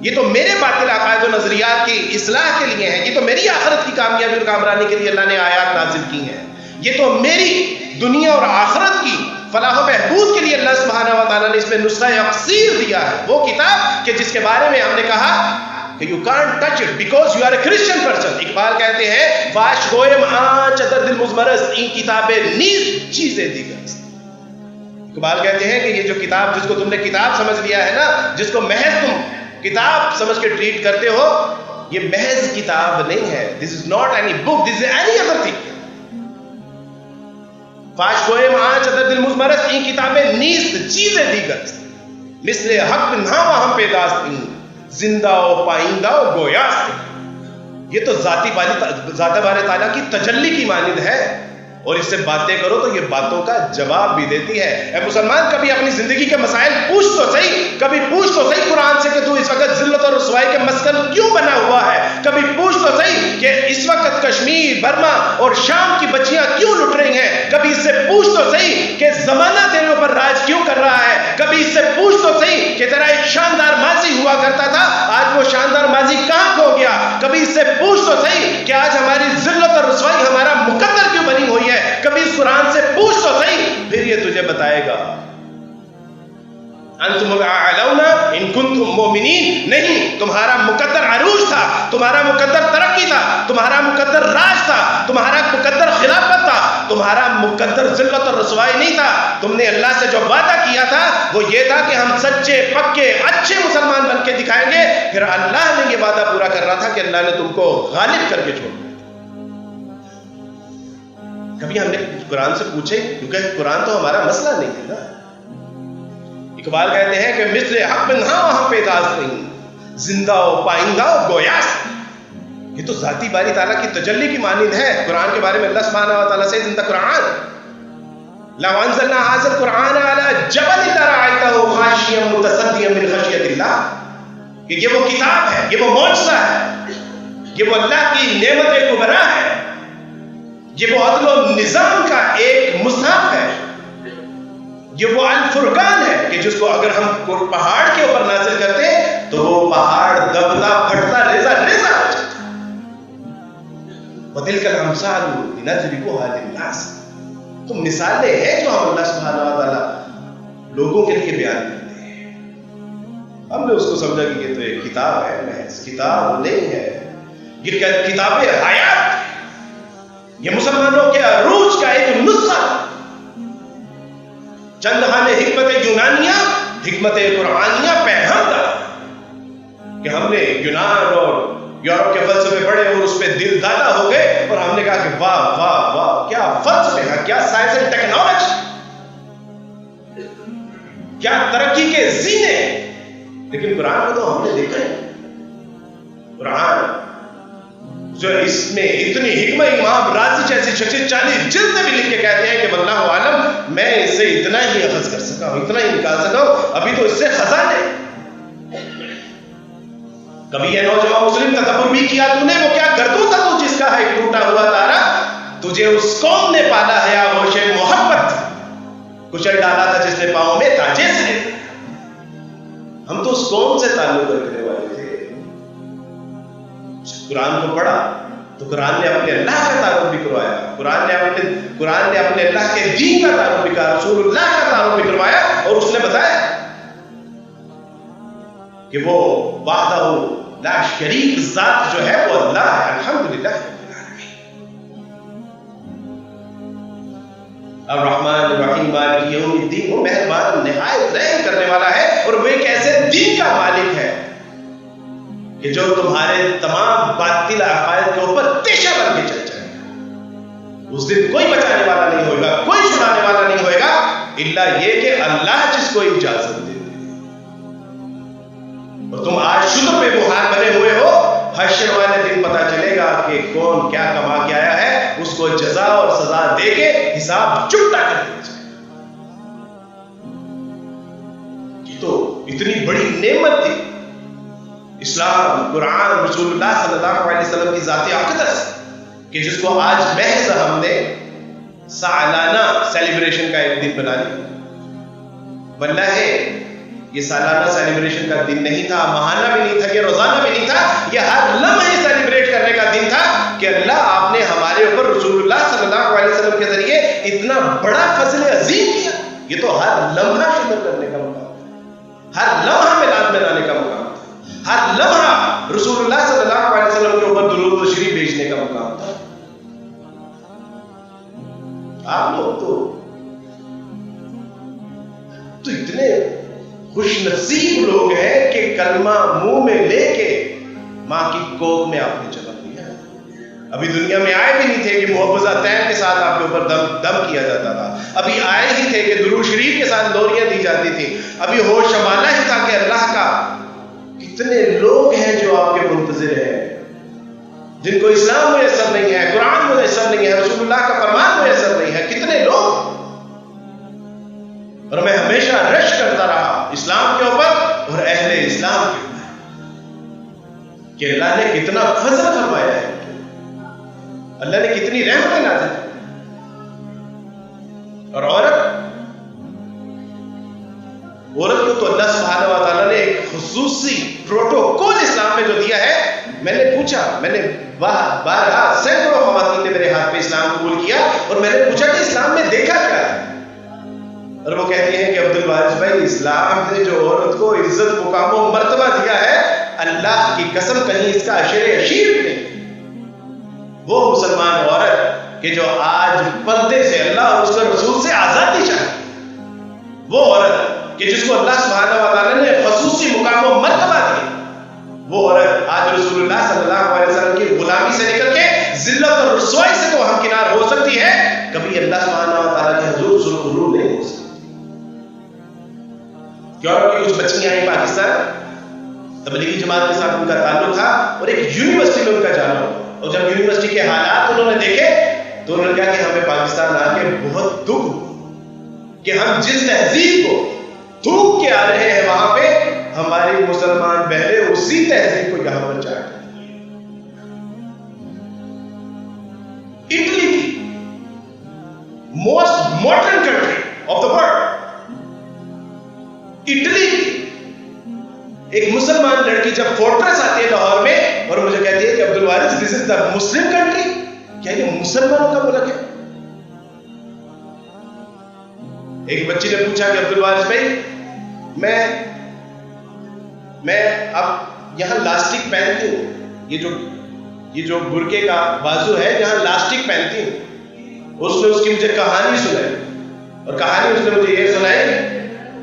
یہ تو میرے باطل عقائد و نظریات کی اصلاح کے لیے ہیں، یہ تو میری آخرت کی کامیابی اور کامرانی کے لیے اللہ نے آیات نازل کی ہیں، یہ تو میری دنیا اور آخرت کی فلاح و بہبود کے لیے اللہ سبحانہ و تعالیٰ نے اس میں نسخہ اقصیر دیا ہے. وہ کتاب کہ جس کے بارے میں ہم نے کہا کہ you can't touch it because you are a Christian person. Iqbal کہتے ہیں فاش گویم آنچ در دل مزمرست این کتابیں نیز چیزیں دیگر. اقبال کہتے ہیں کہ یہ جو کتاب جس کو تم نے کتاب سمجھ لیا ہے نا، جس کو محض تم کتاب سمجھ کے ٹریٹ کرتے ہو، یہ محض کتاب نہیں ہے. This is not any book, this is any other thing. فاش گویم آنچ در دل مزمرست این کتابیں نیز چیزیں دیگر مثل حق نہ ہم پیداست این زندہ و پائندہ و گویاست. یہ تو ذات بار تعالیٰ کی تجلی کی مانند ہے، اور اس سے باتیں کرو تو یہ باتوں کا جواب بھی دیتی ہے. اے مسلمان کبھی اپنی زندگی کے مسائل پوچھ تو صحیح، کبھی پوچھ تو صحیح قرآن سے کہ تو اس وقت ذلت اور رسوائی کے مسکن کیوں بنا ہوا ہے. کبھی پوچھ تو صحیح کہ اس وقت کشمیر، برما اور شام کی بچیاں کیوں لٹ رہی ہیں. کبھی اس سے پوچھ تو صحیح کہ زمانہ تیرے اوپر راج کیوں کر رہا ہے. کبھی اس سے پوچھ تو صحیح کہ تیرا ایک شاندار ماضی ہوا کرتا تھا، آج وہ شاندار ماضی کہاں کھو گیا. کبھی اس سے پوچھ تو صحیح کہ آج ہماری ذلت اور رسوائی ہمارا مقدر کیوں بنی ہوئی ہے. کبھی اس قرآن سے پوچھ تو صحیح، پھر یہ تجھے بتائے گا انتم الاعلون ان کنتم مؤمنین. نہیں، تمہارا مقدر عروج تھا، تمہارا مقدر ترقی تھا، تمہارا مقدر راج تھا، تمہارا مقدر خلافت تھا، تمہارا مقدر ذلت اور رسوائی نہیں تھا. تم نے اللہ سے جو وعدہ کیا تھا وہ یہ تھا کہ ہم سچے پکے اچھے مسلمان بن کے دکھائیں گے. پھر اللہ نے یہ وعدہ پورا کر رہا تھا کہ اللہ نے تم کو غالب کر کے چھوڑا. کبھی ہم نے قرآن سے پوچھے، کیونکہ قرآن تو ہمارا مسئلہ نہیں ہے نا. اقبال کہتے ہیں کہ مثل حق نہ وہاں پیداست نہیں زندہ و پائندہ و گویاست. یہ تو ذاتی باری تعالیٰ کی تجلی کی مانند ہے. قرآن کے بارے میں اللہ سبحانہ و تعالیٰ سے زندہ قرآن لو انزلنا هذا القرآن على جبل لرأيته خاشعا متصدعا من خشیۃ اللہ، کہ یہ وہ کتاب ہے، یہ وہ معجزہ ہے، یہ وہ اللہ کی نعمت کبریٰ ہے، یہ وہ عدل و نظام کا ایک مصحف ہے، یہ وہ الفرقان ہے کہ جس کو اگر ہم پہاڑ کے اوپر نازل کرتے تو وہ پہاڑ دبتا پھٹتا ریزہ ریزہ ہو جاتا۔ وَتِلْكَ الْأَمْثَالُ نَضْرِبُهَا لِلنَّاسِ، تو مثالیں ہیں جو ہم اللہ سبحانہ و تعالیٰ لوگوں کے لیے بیان کرتے ہیں۔ ہم نے اس کو سمجھا کہ یہ تو ایک کتاب ہے، محض کتاب نہیں ہے، یہ کتاب حیات، یہ مسلمانوں کے عروج کا ایک نسخہ، چند ہمیں حکمت یونانیہ، حکمت قرآنیہ پیغام دا کہ ہم نے یونان اور یورپ کے فلسفے پڑھے اور اس پہ دل دادا ہو گئے اور ہم نے کہا کہ واہ واہ واہ کیا فلسفے ہے، کیا سائنس اینڈ ٹیکنالوجی، کیا ترقی کے زینے۔ لیکن قرآن کو تو ہم نے دیکھا ہے، قرآن جو اس میں اتنی حکمت، امام رازی جیسی شخصیت 40 جلد بھی لکھ کے کہتے ہیں کہ واللہ عالم میں اس سے اتنا ہی اخذ کر سکا ہوں، اتنا ہی نکال سکا ہوں، ابھی تو اس سے خزانے۔ کبھی یہ نوجوان مسلم تدبر بھی کیا تو نے، وہ کیا گردوں تھا تو جس کا ہے ٹوٹا ہوا تارا، تجھے اس قوم نے پالا ہے آغوش محبت، کچل ڈالا تھا جس نے پاؤں میں تاجے سے۔ ہم تو اس قوم سے تعلق رکھنے والے تھے۔ قرآن کو پڑھا تو قرآن نے اپنے اللہ کا تعارف بھی کروایا، قرآن نے اپنے اللہ کے دین کا تعارف بھی کروایا، رسول اللہ کا تعارف بھی کروایا، اور اس نے بتایا کہ وہ وحدہ لا شریک ذات جو ہے وہ اللہ ہے۔ الحمدللہ الرحمن الرحیم مالک یوم الدین، وہ مہربان نہایت رحم کرنے والا ہے، اور وہ ایک ایسے دین کا مالک ہے کہ جو تمہارے تمام باطل عقائد کے اوپر تیشہ بن کے چل جائے گا۔ اس دن کوئی بچانے والا نہیں ہوگا، کوئی چھڑانے والا نہیں ہوگا، الا یہ کہ اللہ جس کو اجازت دے۔ اور تم آج شکر پہ بہار بنے ہوئے ہو، حشر والے دن پتا چلے گا کہ کون کیا کما کے آیا ہے، اس کو جزا اور سزا دے کے حساب چکتا کر دیا جائے۔ یہ تو اتنی بڑی نعمت تھی، اسلام، قرآن، رسول اللہ صلی اللہ علیہ وسلم کی ذاتی اقدس، کہ جس کو آج محض ہم نے سالانہ سیلیبریشن کا ایک دن بنا لیا۔ واللہ یہ سالانہ سیلیبریشن کا دن نہیں تھا، ماہانہ بھی نہیں تھا، یہ روزانہ بھی نہیں تھا، یہ ہر لمحے سیلیبریٹ کرنے کا دن تھا کہ اللہ آپ نے ہمارے اوپر رسول اللہ صلی اللہ علیہ وسلم کے ذریعے اتنا بڑا فضل عظیم کیا۔ یہ تو ہر لمحہ شکر کرنے کا مقام تھا، ہر لمحہ میلاد منانے کا مقام تھا، ہر لمحہ رسول اللہ صلی اللہ علیہ وسلم کے اوپر درود و شریف بھیجنے کا مقام تھا۔ آپ لوگ تو اتنے خوش نصیب لوگ ہیں کہ کلمہ منہ میں لے کے ماں کی گود میں آپ نے جنم لیا۔ ابھی دنیا میں آئے بھی نہیں تھے کہ محفوظتین کے ساتھ آپ کے اوپر دم کیا جاتا تھا، ابھی آئے ہی تھے کہ درود شریف کے ساتھ لوریاں دی جاتی تھی، ابھی ہوش شمالہ ہی تھا کہ اللہ کا کتنے لوگ ہیں جو آپ کے منتظر ہیں، جن کو اسلام میسر نہیں ہے، قرآن میسر نہیں ہے، رسول اللہ کا فرمان میسر نہیں ہے، کتنے لوگ۔ اور میں ہمیشہ رش کرتا رہا اسلام کے اوپر اور اہل اسلام کے اوپر کہ اللہ نے کتنا فضل فرمایا ہے، اللہ نے کتنی رحمتیں نازل کی۔ اور عورت کو تو اللہ سبحانہ و تعالیٰ نے ایک خصوصی پروٹوکول اسلام میں جو دیا ہے۔ میں نے پوچھا، میں نے بارہا سینکڑوں خواتین نے میرے ہاتھ پہ اسلام قبول کیا، اور میں نے پوچھا کہ اسلام میں دیکھا کیا ہے، اور وہ کہتی ہیں کہ عبد الواجد بھائی، اسلام نے جو عورت کو عزت، مقام و مرتبہ دیا ہے، اللہ کی قسم کہیں اس کا اشر اشیر نہیں۔ وہ مسلمان عورت کہ جو آج پردے سے اللہ اور اس کے رسول سے آزادی چاہتی، وہ عورت کہ جس کو اللہ سبحانہ و تعالیٰ نے خصوصی مقام و مرتبہ دیا، وہ عورت آج رسول اللہ صلی اللہ علیہ وسلم کی غلامی سے نکل کے ذلت اور رسوائی سے تو ہمکنار ہو سکتی ہے، کبھی اللہ سبحانہ و تعالیٰ کے حضور ذوالقرور نہیں ہو سکتی۔ یورپ کی کچھ بچیاں آئیں پاکستان، تبلیغی جماعت کے ساتھ ان کا تعلق تھا، اور ایک یونیورسٹی میں ان کا جانا ہوا، اور جب یونیورسٹی کے حالات انہوں نے دیکھے تو انہوں نے کہا کہ ہمیں پاکستان آ کے بہت دکھ، کہ ہم جس تہذیب کو تھوک کے آ رہے ہیں وہاں پہ ہماری مسلمان بہنیں اسی تہذیب کو یہاں پر چاہتے ہیں. اٹلی کی most modern country of the world, Italy کی ایک مسلمان لڑکی جب فورٹریس آتی ہے لاہور میں اور مجھے کہتی ہے کہ عبد الوارث دس از دا مسلم کنٹری، کیا یہ مسلمانوں کا ملک ہے؟ ایک بچی نے پوچھا کہ عبد الوارث بھائی میں اب یہاں لاسٹک پہنتی ہوں، یہ جو برقعے کا بازو ہے یہاں لاسٹک پہنتی ہوں. اس نے اس کی مجھے کہانی سنائی، اور کہانی اس نے مجھے یہ سنائی،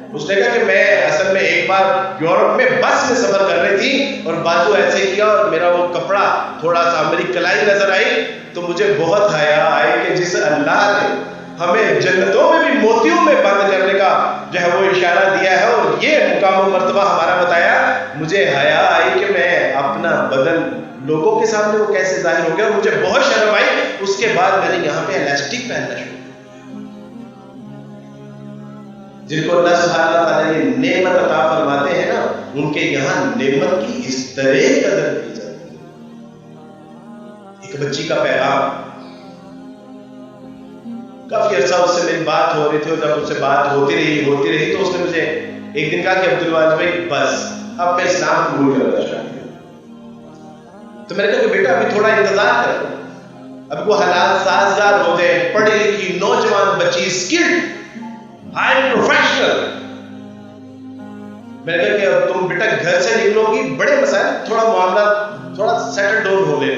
اس نے کہا کہ میں اصل میں ایک بار یورپ میں بس میں سفر کر رہی تھی اور بازو ایسے کیا اور میرا وہ کپڑا تھوڑا سا میری کلائی نظر آئی تو مجھے بہت حیا آئی کہ جس اللہ نے ہمیں جنتوں میں بھی موتیوں میں بند کرنے کا جو ہے وہ اشارہ دیا ہے اور یہ مقام و مرتبہ ہمارا بتایا، مجھے حیا آئی کہ میں اپنا بدن لوگوں کے سامنے وہ کیسے ظاہر ہو گیا اور مجھے بہت شرم آئی. اس کے بعد میں نے یہاں پہ الاسٹک پہننا شروع. جن کو اللہ سبحانہ تعالیٰ یہ نعمت عطا فرماتے ہیں نا، ان کے یہاں نعمت کی اس طرح قدر کی جاتی ہے. ایک بچی کا پیغام، کافی عرصہ اس سے میری بات ہو رہی تھی اور جب اس سے بات ہوتی رہی تو اس نے مجھے ایک دن کہا کہ عبد الوارث بھائی بس اب میں اسلام قبول کرنا چاہتی ہوں. تو میں نے کہا کہ بیٹا ابھی تھوڑا انتظار کرو، اب وہ حالات سازگار ہو گئے، پڑھی لکھی نوجوان بچی، اسکلڈ، ہائی پروفیشنل. میں نے کہا کہ اب تم بیٹا گھر سے نکلو گی، بڑے مسائل تھوڑا معاملہ تھوڑا سیٹل ڈاؤن ہو لے.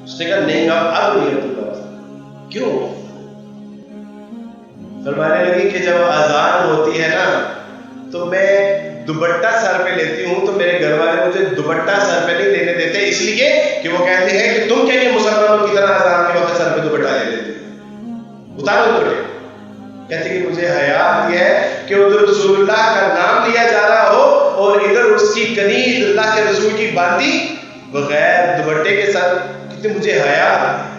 اس نے کہا نہیں اب نہیں عبد الوارث. کیوں؟ فرمانے لگی کہ جب اذان ہوتی ہے نا تو میں دوپٹہ سر پہ لیتی ہوں تو میرے گھر والے مجھے دوپٹہ سر پہ نہیں لینے دیتے، اس لیے کہ وہ کہتے ہیں کہ تم کیا یہ مسلمانوں کی طرح اذان کے وقت سر پہ دوپٹہ لے لیتے، اتارو دوپٹے. کہتے کہ مجھے حیا آتی ہے کہ ادھر رسول اللہ کا نام لیا جا رہا ہو اور ادھر اس کی کنیز اللہ کے رسول کی باندھی بغیر دوپٹے کے ساتھ، کتنی مجھے حیا آتی ہے.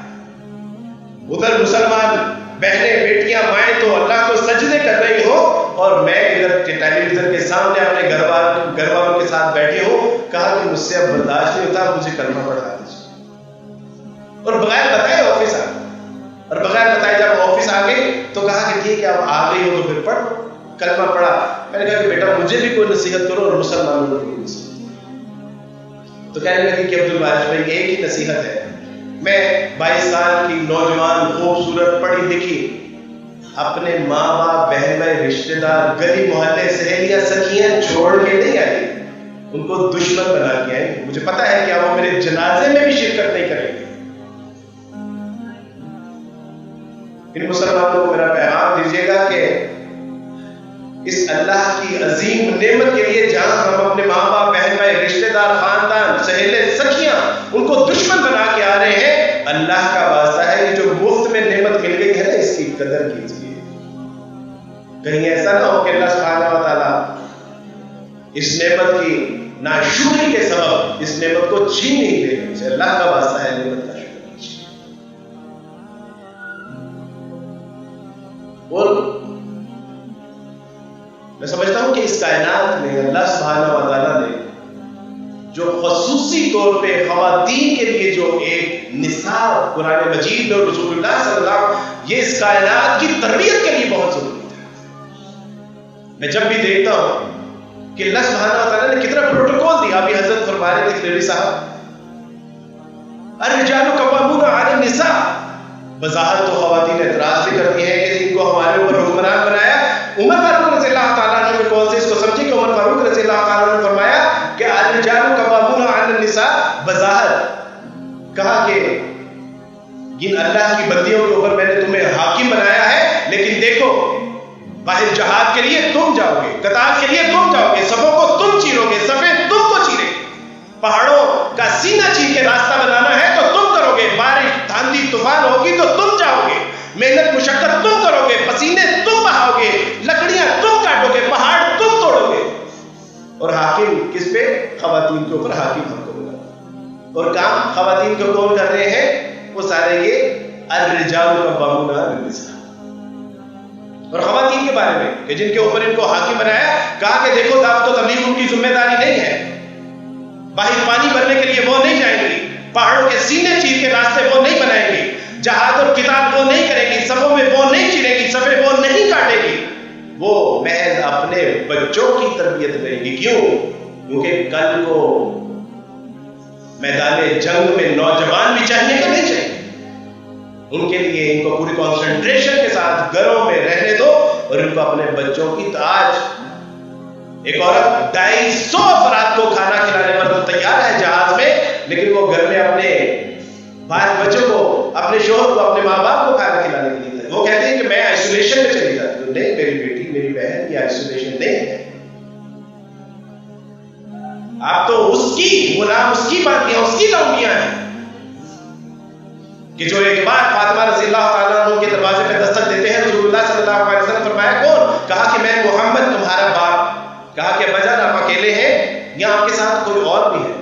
ادھر مسلمان بہنیں بیٹیاں مائیں تو اللہ کو سجدے کر رہی ہو اور میں ادھر ٹیلی ویژن کے سامنے اپنے گھر والوں کے ساتھ بیٹھی ہوں. کہا کہ مجھ سے اب برداشت نہیں ہوتا، مجھے کلمہ پڑھا دیجیے. اور بغیر بتائے آفس آ گئی، اور بغیر بتائے جب آفس آ گئی تو کہا کہ ٹھیک ہے اب آ گئی ہو تو پھر پڑھ. کلمہ پڑھا. میں نے کہا کہ بیٹا مجھے بھی کوئی نصیحت کرو اور مسلمانوں کو بھی نصیحت. تو کہنے لگی کہ عبد الوارث بھائی ایک ہی نصیحت ہے، میں 22 سال کی نوجوان خوبصورت پڑھی لکھی اپنے ماں باپ بہن بھائی رشتے دار گلی محلے سہیلیاں سکھیاں چھوڑ کے نہیں آئی، ان کو دشمن بنا کے آئی. مجھے پتا ہے کہ وہ میرے جنازے میں بھی شرکت نہیں کریں گے. ان مسلمانوں کو میرا پیغام دیجیے گا کہ اس اللہ کی عظیم نعمت کے لیے جہاں ہم اپنے ماں باپ بہن بھائی رشتے دار خاندان سہیلے سکھیاں ان کو دشمن بنا کے آ رہے ہیں، اللہ کا واسطہ ہے یہ جو مفت میں نعمت مل گئی ہے نا اس کی قدر کیجیے. کہیں ایسا نہ ہو کہ اللہ سبحانہ و تعالیٰ اس نعمت کی ناشکری کے سبب اس نعمت کو چھین نہیں دے. اسے اللہ کا واسطہ ہے نعمت کا شکر کیجیے. اور میں سمجھتا ہوں کہ اس کائنات میں اللہ سبحانہ و تعالیٰ نے جو خصوصی طور پہ خواتین کے لیے جو ایک نصاب قرآن مجید میں رسول اللہ صلی اللہ علیہ وسلم یہ اس کائنات کی تربیت کے لیے بہت ضروری تھا. میں جب بھی دیکھتا ہوں کہ اللہ سبحانہ و تعالیٰ نے کتنا پروٹوکول دیا. ابھی حضرت فرما رہے تھے کلیری صاحب الرجال قوامون علی النساء. بظاہر تو خواتین اعتراض بھی کرتی ہیں کہ ان کو ہمارے اوپر حکمران بنایا. عمر فاروق رضی اللہ تعالیٰ عنہ کے قول سے اس کو سمجھے کہ عمر فاروق رضی اللہ تعالیٰ عنہ نے فرمایا کہ الرجال قوامون علی النساء. بظاہر کہا کہ جن اللہ کی بندیوں کے اوپر میں نے تمہیں حاکم بنایا ہے، لیکن دیکھو باہر جہاد کے لیے تم جاؤ گے، قتال کے لیے تم جاؤ گے، صفوں کو تم چیرو گے، صفیں تم کو چیرے گے، پہاڑوں کا سینہ چیر کے راستہ بنانا ہے تو تم کرو گے، بارش آندھی طوفان ہوگی تو تم جاؤ گے، محنت مشقت تم کرو گے، پسینے تم بہاؤ گے، لکڑیاں تم کاٹو گے، پہاڑ تم توڑو گے. اور حاکم کس پہ؟ خواتین کے اوپر حاکم ہم کو بنا. اور کام خواتین کو کون کر رہے ہیں؟ وہ سارے یہ الرجال قوامون علی النساء. اور خواتین کے بارے میں کہ جن کے اوپر ان کو حاکم بنایا، کہا کہ دیکھو دعوت و تبلیغ ان کی ذمہ داری نہیں ہے، باہر پانی بھرنے کے لیے وہ نہیں جائیں گی، پہاڑوں کے سینے چیر کے راستے وہ نہیں بنائیں گی، جہاد اور قتال وہ نہیں کرے گی، صفوں میں وہ نہیں چیرے گی، صفے وہ نہیں کاٹے گی، وہ محض اپنے بچوں کی تربیت کرے گی۔ کیوں؟ کیونکہ کل کو میدان جنگ میں نوجوان بھی چاہیے کہ نہیں چاہیے، ان کے لیے ان کو پوری کانسنٹریشن کے ساتھ گھروں میں رہنے دو اور ان کو اپنے بچوں کی۔ تو آج ایک عورت 250 افراد کو کھانا کھلانے پر تو تیار ہے جہاز میں، لیکن وہ گھر میں اپنے بچوں کو، اپنے شوہر کو، اپنے ماں باپ کو کھانا کھلانے کے لیے وہ کہتے ہیں کہ میں آئسولیشن میں چلی جاتی ہوں۔ نہیں میری بیٹی، میری بہن، یہ آئسولیشن نہیں ہے، آپ تو اس کی غلام، اس کی باندیاں، اس کی لونڈیاں ہیں کہ جو ایک بار فاطمہ رضی اللہ تعالیٰ عنہ کے دروازے پہ دستک دیتے ہیں، رسول اللہ صلی اللہ علیہ وسلم فرمایا کون؟ کہا کہ میں محمد تمہارا باپ۔ کہا کہ بجان آپ اکیلے ہیں یا آپ کے ساتھ کوئی اور بھی ہے؟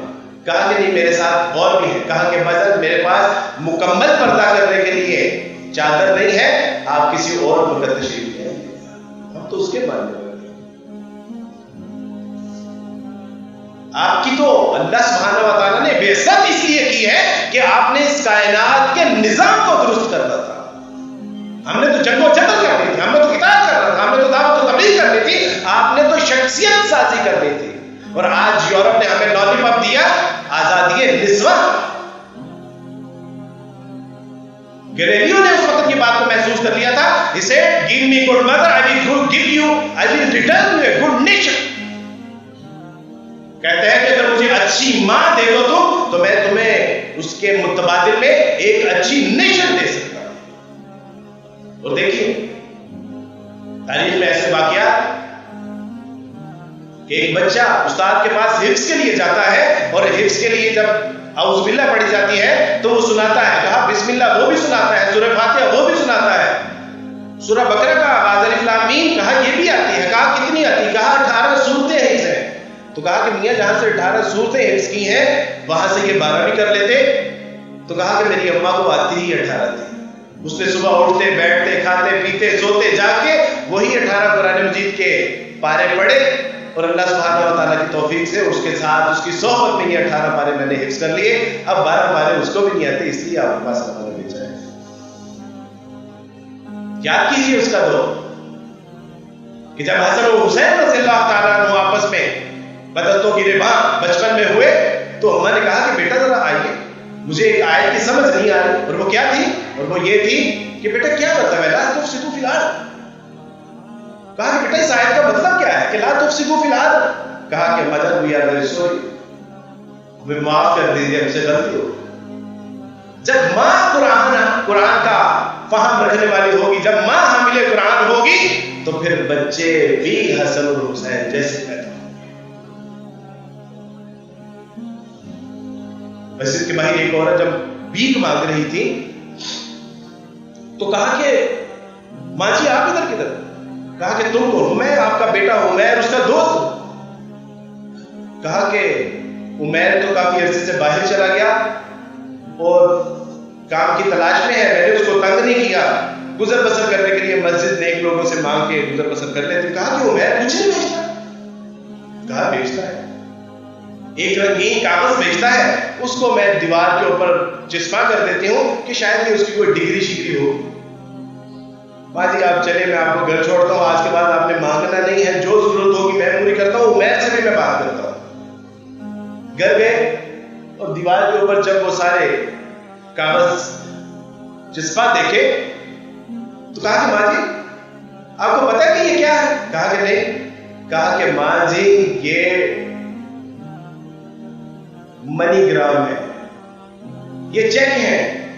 کہا کہ نہیں میرے ساتھ اور بھی ہے۔ کہا کہ بجان میرے پاس مکمل پردہ کرنے کے لیے چادر نہیں ہے، آپ کسی اور کو تشریف لیں۔ ہم تو اس کے ماننے والے، آپ کی تو اللہ سبحانہ و تعالیٰ نے بعثت اس لیے کی ہے کہ آپ نے اس کائنات کے نظام کو درست کرنا تھا۔ ہم نے تو جنگ و جدل کرنی تھی، ہم نے تو قتال کرنا تھا، ہم نے تو دعوت و تبلیغ کرنی تھی، آپ نے تو شخصیت سازی کرنی تھی۔ اور آج یورپ نے ہمیں لالی پاپ دیا آزادی نسواں۔ گیلیلیو نے اس وقت کی بات کو محسوس کر لیا تھا، اسے give me good mother, I will return you a good nation۔ کہتے ہیں کہ اگر مجھے اچھی ماں دے دو تو میں تمہیں اس کے متبادل میں ایک اچھی نیشن دے سکتا ہوں۔ اور دیکھیے تاریخ میں ایسے واقعات کہ ایک بچہ استاد کے پاس حفظ کے لیے جاتا ہے اور حفظ کے لیے جب اعوذ باللہ پڑھی جاتی ہے تو وہ سناتا ہے، کہا بسم اللہ، وہ بھی سناتا ہے، سورہ فاتحہ وہ بھی سناتا ہے، سورہ بقرہ کا آغاز الف لام میم، کہا یہ بھی آتی ہے، کہا کتنی آتی، کہا 18 سورتیں حفظ ہیں۔ تو کہا کہ میاں جہاں سے 18 سورتیں حفظ کی ہیں وہاں سے یہ 12 بھی کر لیتے۔ تو کہا کہ میری اماں کو آتی ہی 18 تھی، اس نے صبح اٹھتے بیٹھتے کھاتے پیتے سوتے جاگ کے وہی 18 قرآن مجید کے پارے پڑھے، اور اللہ سبحانہ و تعالیٰ کی توفیق سے اس کے ساتھ اس کی صحبت میں یہ 18 پارے میں نے حفظ کر لیے۔ اب 12 پارے اس کو بھی نہیں آتے، اس لیے آپ کے پاس ہمارا بھیجا ہے۔ یاد کیجیے اس کا دور کہ جب حسن و حسین رضی اللہ تعالیٰ عنہ آپس میں بدستوں کی ربا بچپن میں ہوئے تو ہم نے کہا کہ بیٹا ذرا آئیے، مجھے ایک آیت کی سمجھ نہیں آ رہی، اور وہ کیا تھی؟ اور وہ یہ تھی کہ بیٹا کیا مطلب ہے لا تفسدوا فی الارض؟ کہا کہ بیٹا اس آیت کا مطلب کیا ہے کہ لا تفسدوا فی الارض؟ کہا کہ مدد وی آر ویری سوری، ہمیں معاف کر دیجیے، ہم سے غلطی ہو۔ جب ماں قرآن کا فہم رکھنے والی ہوگی، جب ماں حامل قرآن ہوگی تو پھر بچے بھی حسن اور حسین جیسے پیدا۔ مسجد کے باہر ایک عورت جب بھیک مانگ رہی تھی تو کہا کہ ماں جی آپ ادھر کدھر؟ کہا کہ تم کون؟ میں آپ کا بیٹا ہوں، میں اس کا دوست ہوں۔ کہا کہ عمیر تو کافی عرصے سے باہر چلا گیا اور کام کی تلاش میں ہے، میں نے اس کو تنگ نہیں کیا، گزر بسر کرنے کے لیے مسجد نیک لوگوں سے مانگ کے گزر بسر کر لیتے۔ کہا کہ عمیر کچھ نہیں بیچتا؟ کہا بیچتا ہے، ایک رنگین کاغذ بیچتا ہے، اس کو میں دیوار کے اوپر چسپاں کر دیتی ہوں کہ شاید یہ اس کی کوئی ڈگری شگری ہو۔ ماں جی آپ چلے، میں آپ کو گھر چھوڑتا ہوں، آج کے بعد آپ نے مانگنا نہیں ہے، جو ضرورت ہوگی میں پوری کرتا ہوں، عمیر سے بھی میں بات کرتا ہوں۔ گھر گئے اور دیوار کے اوپر جب وہ سارے کاغذ چسپاں دیکھے تو کہا کہ ماں جی آپ کو پتا ہے کہ یہ کیا ہے؟ کہا کہ نہیں۔ کہا کہ ماں جی یہ منی گرام ہے، یہ چیک ہے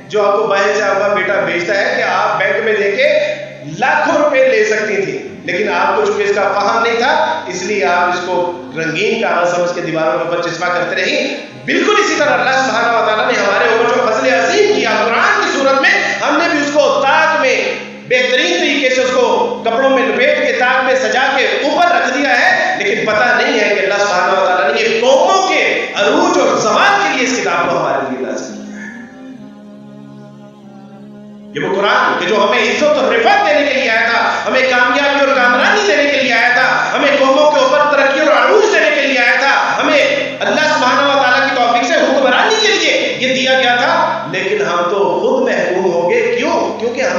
جو آپ کو باہر سے آپ کا بیٹا بھیجتا ہے کہ آپ بینک میں دے کے لاکھوں روپے لے سکتی تھی، لیکن آپ کو چونکہ اس کا فہم نہیں تھا اس لیے آپ اس کو رنگین کاغذ سمجھ کے دیواروں کے اوپر چسپاں کرتے رہی۔ بالکل اسی طرح اللہ سبحانہ و تعالیٰ نے ہمارے اوپر جو فضل عظیم کیا قرآن کی صورت میں، ہم نے بھی اس کو تاج میں بہترین طریقے سے اس کو کپڑوں میں لپیٹ کے تاج میں سجا کے اوپر رکھ دیا ہے، لیکن پتہ نہیں ہے کہ اللہ سبحانہ و تعالیٰ نے یہ قوموں کے عروج اور زوال کے لیے اس کتاب کو ہمارے لیے نازل کیا ہے۔ یہ وہ قرآن کہ جو ہمیں عزت اور رفعت دینے کے لیے آیا تھا، ہمیں کامیابی اور کامیابی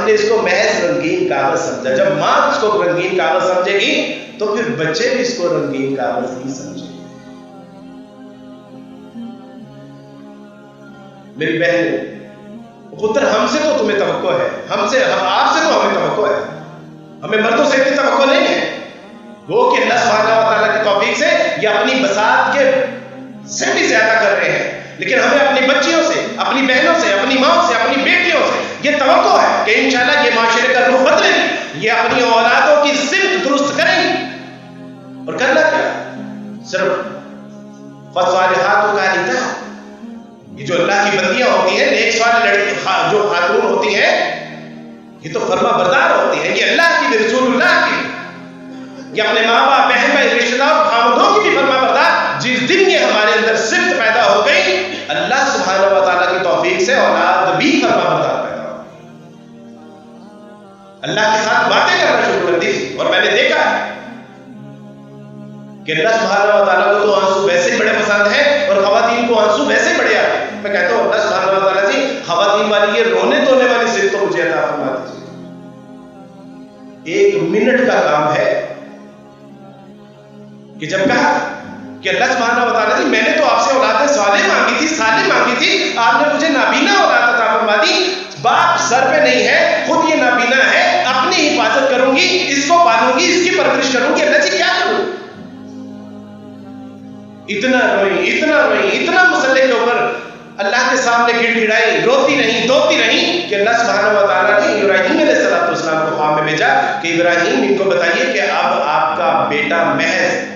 ہم نے اس کو محض رنگین کاغذ سمجھا. جب ماں اس کو رنگین کاغذ سمجھے گی تو پھر بچے بھی اس کو رنگین کاغذ ہی سمجھیں. میری بہن پتر، ہم سے تو تمہیں توقع ہے، آپ سے تو ہمیں توقع ہے، ہمیں مردوں سے اتنی توقع نہیں ہے. وہ کہ اللہ سبحانہ و تعالیٰ کی توفیق سے یہ اپنی بساط کے سے بھی زیادہ کر رہے ہیں، لیکن ہمیں اپنی بچیوں سے، اپنی بہنوں سے، اپنی ماں سے، اپنی بیٹیوں سے یہ توقع ہے کہ انشاءاللہ یہ معاشرے کا رخ بدلے گی، یہ اپنی اولادوں کی سمت درست کریں گی. اور کرنا کیا؟ صرف فالصالحات قانتات، یہ جو اللہ کی بندیاں ہوتی ہیں، نیک صالح لڑکی جو خاتون ہوتی ہیں، یہ تو فرما بردار ہوتی ہیں. یہ اللہ کی بھی، رسول اللہ کی، یہ اپنے ماں باپ، بہن بھائی، رشتہ دار اور خاوندوں کی بھی فرما بردار. جس دن یہ ہمارے اندر صفت پیدا ہو گئی، اللہ سبحانہ و تعالیٰ کی توفیق سے اولاد بھی فرما بردار پیدا ہو، اللہ کے ساتھ باتیں کرنا شروع کر دی. اور میں نے دیکھا ہے کہ اللہ سبحانہ و تعالیٰ کو تو آنسو ویسے ہی بڑے پسند ہیں اور خواتین کو آنسو ویسے ہی بڑے آتے ہیں. میں کہتا ہوں اللہ سبحانہ و تعالیٰ جی خواتین والی یہ رونے دھونے والی صفت تو مجھے عطا فرما دیجیے. 1 منٹ کا کام ہے کہ جب کہا کہ اللہ سبحانہ و تعالیٰ جی میں نے تو آپ سے اولاد صالح مانگی تھی، آپ نے مجھے نابینا اولاد عطا فرما دی. باپ سر پہ نہیں ہے، خود یہ نابینا ہے، اپنی حفاظت کروں گی، اس کو پالوں گی، اس کی پرورش کروں گی. اللہ جی کیا کروں؟ اتنا روئی اتنا مسلح کے اوپر اللہ کے سامنے گڑ گڑائی، روتی رہی کہ اللہ سبحانہ و تعالیٰ نے ابراہیم علیہ السلام کو خواب میں بھیجا کہ ابراہیم ان کو بتائیے کہ اب آپ کا بیٹا محض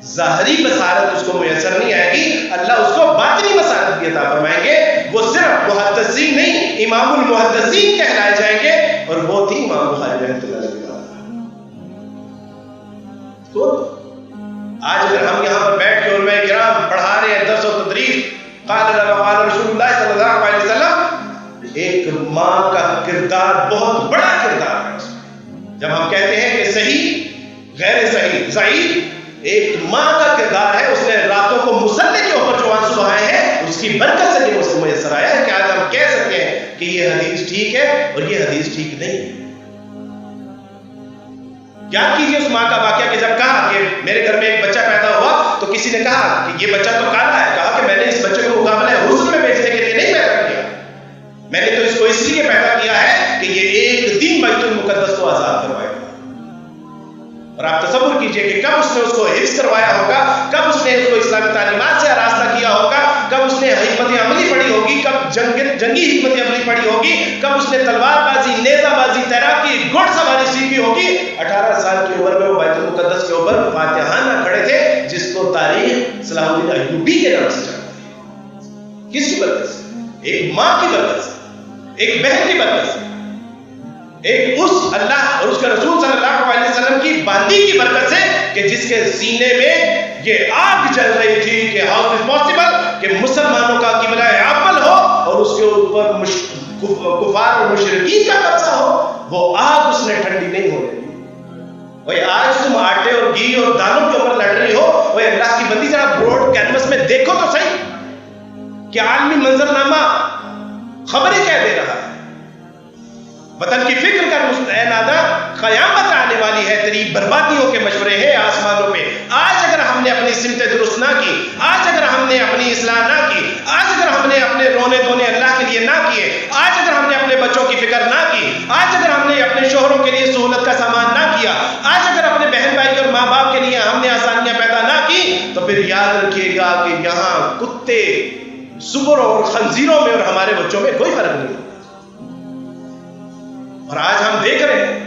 ظاہری بصارت اس کو میسر نہیں آئے گی، اللہ اس کو باطنی بصارت بھی عطا فرمائیں گے. وہ صرف محدثین نہیں، امام المحدثین کہلائے جائیں گے. اور وہ تھی امام بخاری رحمۃ اللہ علیہ. تو آج اگر ہم یہاں پر بیٹھ کے علماء کرام پڑھا رہے ہیں درس و تدریس، قال رسول اللہ صلی اللہ علیہ وسلم، ایک ماں کا کردار بہت بڑا کردار ہے. جب ہم کہتے ہیں کہ صحیح غیر صحیح ضعیف، ایک ماں کا کردار ہے. اس نے راتوں کو مصلے کے اوپر جو آنسو بہائے ہیں، اس کی برکت سے یہ اس کو میسر آیا ہے کہ آج ہم کہہ سکتے ہیں کہ یہ حدیث ٹھیک ہے اور یہ حدیث ٹھیک نہیں ہے. یاد کیجیے اس ماں کا واقعہ کہ جب کہا کہ میرے گھر میں ایک بچہ پیدا ہوا تو کسی نے کہا کہ یہ بچہ تو کالا ہے. کہا کہ میں نے اس بچے کو مقابلہ حسن میں بیچنے کے لیے نہیں پیدا کیا، میں نے تو اس کو اس لیے پیدا کیا ہے کہ یہ ایک دن بیت المقدس کو آزاد کروائے گا. اور آپ تصور کیجئے کہ کب اس نے اس کو حفظ کروایا ہوگا، کب اس نے اس کو اسلامی تعلیمات سے آراستہ کیا ہوگا، کب اس نے حکمت عملی پڑھی ہوگی، کب جنگی حکمت عملی پڑھی ہوگی، کب اس نے تلوار بازی، نیزہ بازی، تیراکی، گھڑ سواری سیکھی ہوگی. 18 سال کی عمر میں وہ بیت المقدس کے اوپر فاتحانہ کھڑے تھے، جس کو تاریخ صلاح الدین ایوبی کے نام سے جانتی ہے. کس کی برکت سے؟ ایک ماں کی برکت سے، ایک بہن کی برکت سے، ایک اس اللہ اور اس کے رسول صلی اللہ علیہ وسلم کی باندی کی برکت سے کہ جس کے سینے میں یہ آگ جل رہی تھی کہ ہاؤ از پاسبل کہ مسلمانوں کا قبلہ اول ہو اور اس کے اوپر کفار اور مشرکین کا قبضہ ہو. وہ آگ اس نے ٹھنڈی نہیں ہونے دی. وہ آج تم آٹے اور گھی اور دالوں کے اوپر لڑ رہی ہو. وہ اللہ کی بندی ذرا بروڈ کینوس میں دیکھو تو صحیح کہ عالمی منظرنامہ خبریں کیا دے رہا ہے. وطن کی فکر کر اے نادا، قیامت آنے والی ہے، تیری بربادیوں کے مشورے ہیں آسمانوں پہ. آج اگر ہم نے اپنی سمت درست نہ کی، آج اگر ہم نے اپنی اصلاح نہ کی، آج اگر ہم نے اپنے رونے دھونے اللہ کے لیے نہ کیے، آج اگر ہم نے اپنے بچوں کی فکر نہ کی، آج اگر ہم نے اپنے شوہروں کے لیے سہولت کا سامان نہ کیا، آج اگر اپنے بہن بھائی اور ماں باپ کے لیے ہم نے آسانیاں پیدا نہ کی، تو پھر یاد رکھیے گا کہ یہاں کتے، سپروں اور خنزیروں میں اور ہمارے بچوں میں کوئی فرق نہیں. اور آج ہم دیکھ رہے ہیں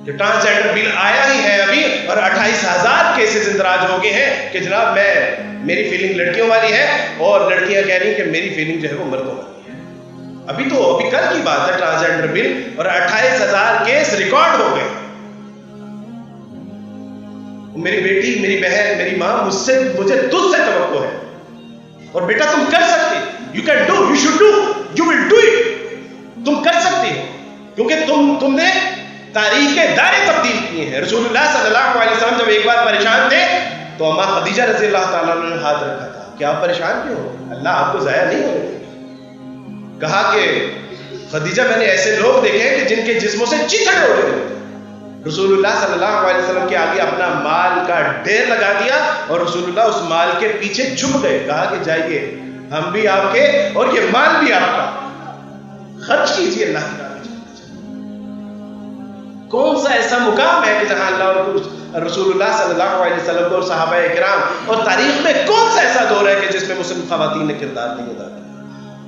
کہ ٹرانسجینڈر بل آیا ہی ہے ابھی اور 28,000 کیسز اندراج ہو گئے ہیں کہ جناب میری فیلنگ لڑکیوں والی ہے اور لڑکیاں کہہ رہی ہیں کہ میری فیلنگ جو ہے وہ مردوں والی ہے. ابھی کل کی بات ہے ٹرانسجینڈر بل اور 28,000 کیس ریکارڈ ہو گئے. میری بیٹی، میری بہن، میری ماں مجھے تجھ سے توقع ہے اور بیٹا تم کر سکتے، you can do, you should do, you will do it. تم کر سکتے ہو کیونکہ تم نے تاریخ کے دائرے تبدیل کیے ہیں. رسول اللہ صلی اللہ علیہ وسلم جب ایک بار پریشان تھے تو اماں خدیجہ رضی اللہ تعالیٰ نے ہاتھ رکھا تھا کہ آپ پریشان کیوں ہو، اللہ آپ کو ضائع نہیں ہونے دے. کہا کہ خدیجہ میں نے ایسے لوگ دیکھے ہیں کہ جن کے جسموں سے چیتڑے اڑ گئے، رسول اللہ صلی اللہ علیہ وسلم کے آگے اپنا مال کا ڈھیر لگا دیا اور رسول اللہ اس مال کے پیچھے جھک گئے، کہا کہ جائیے ہم بھی آپ کے اور یہ مال بھی آپ کا، خرچ کیجیے اللہ کی راہ میں۔ کون سا ایسا مقام ہے کہ جہاں اللہ اور رسول اللہ صلی اللہ علیہ وسلم کو اور صحابہ کرام اور تاریخ میں کون سا ایسا دور ہے کہ جس میں مسلم خواتین نے کردار نہیں ادا کیا؟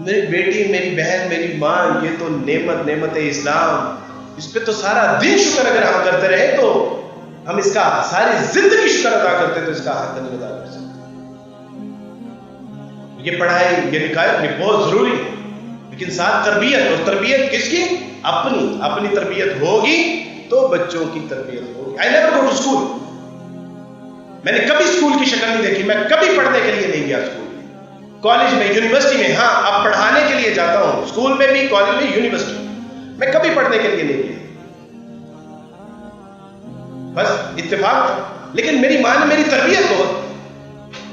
میری بیٹی، میری بہن، میری ماں، یہ تو نعمت اسلام، اس پہ تو سارا دن شکر اگر ہم کرتے رہے تو ہم اس کا ساری زندگی شکر ادا کرتے تو اس کا حق نہیں ادا کر سکتے۔ یہ پڑھائی، یہ نکاح بہت ضروری ہے، لیکن ساتھ تربیت، اور تربیت کس کی؟ اپنی تربیت ہوگی تو بچوں کی تربیت ہوگی۔ I never go to school، میں نے کبھی اسکول کی شکل نہیں دیکھی، میں کبھی پڑھنے کے لیے نہیں گیا اسکول میں، کالج میں، یونیورسٹی میں، ہاں اب پڑھانے کے لیے جاتا ہوں، اسکول میں بھی، کالج میں، یونیورسٹی میں، میں کبھی پڑھنے کے لیے نہیں گیا، بس اتفاق تھا۔ لیکن میری ماں نے میری تربیت بہت،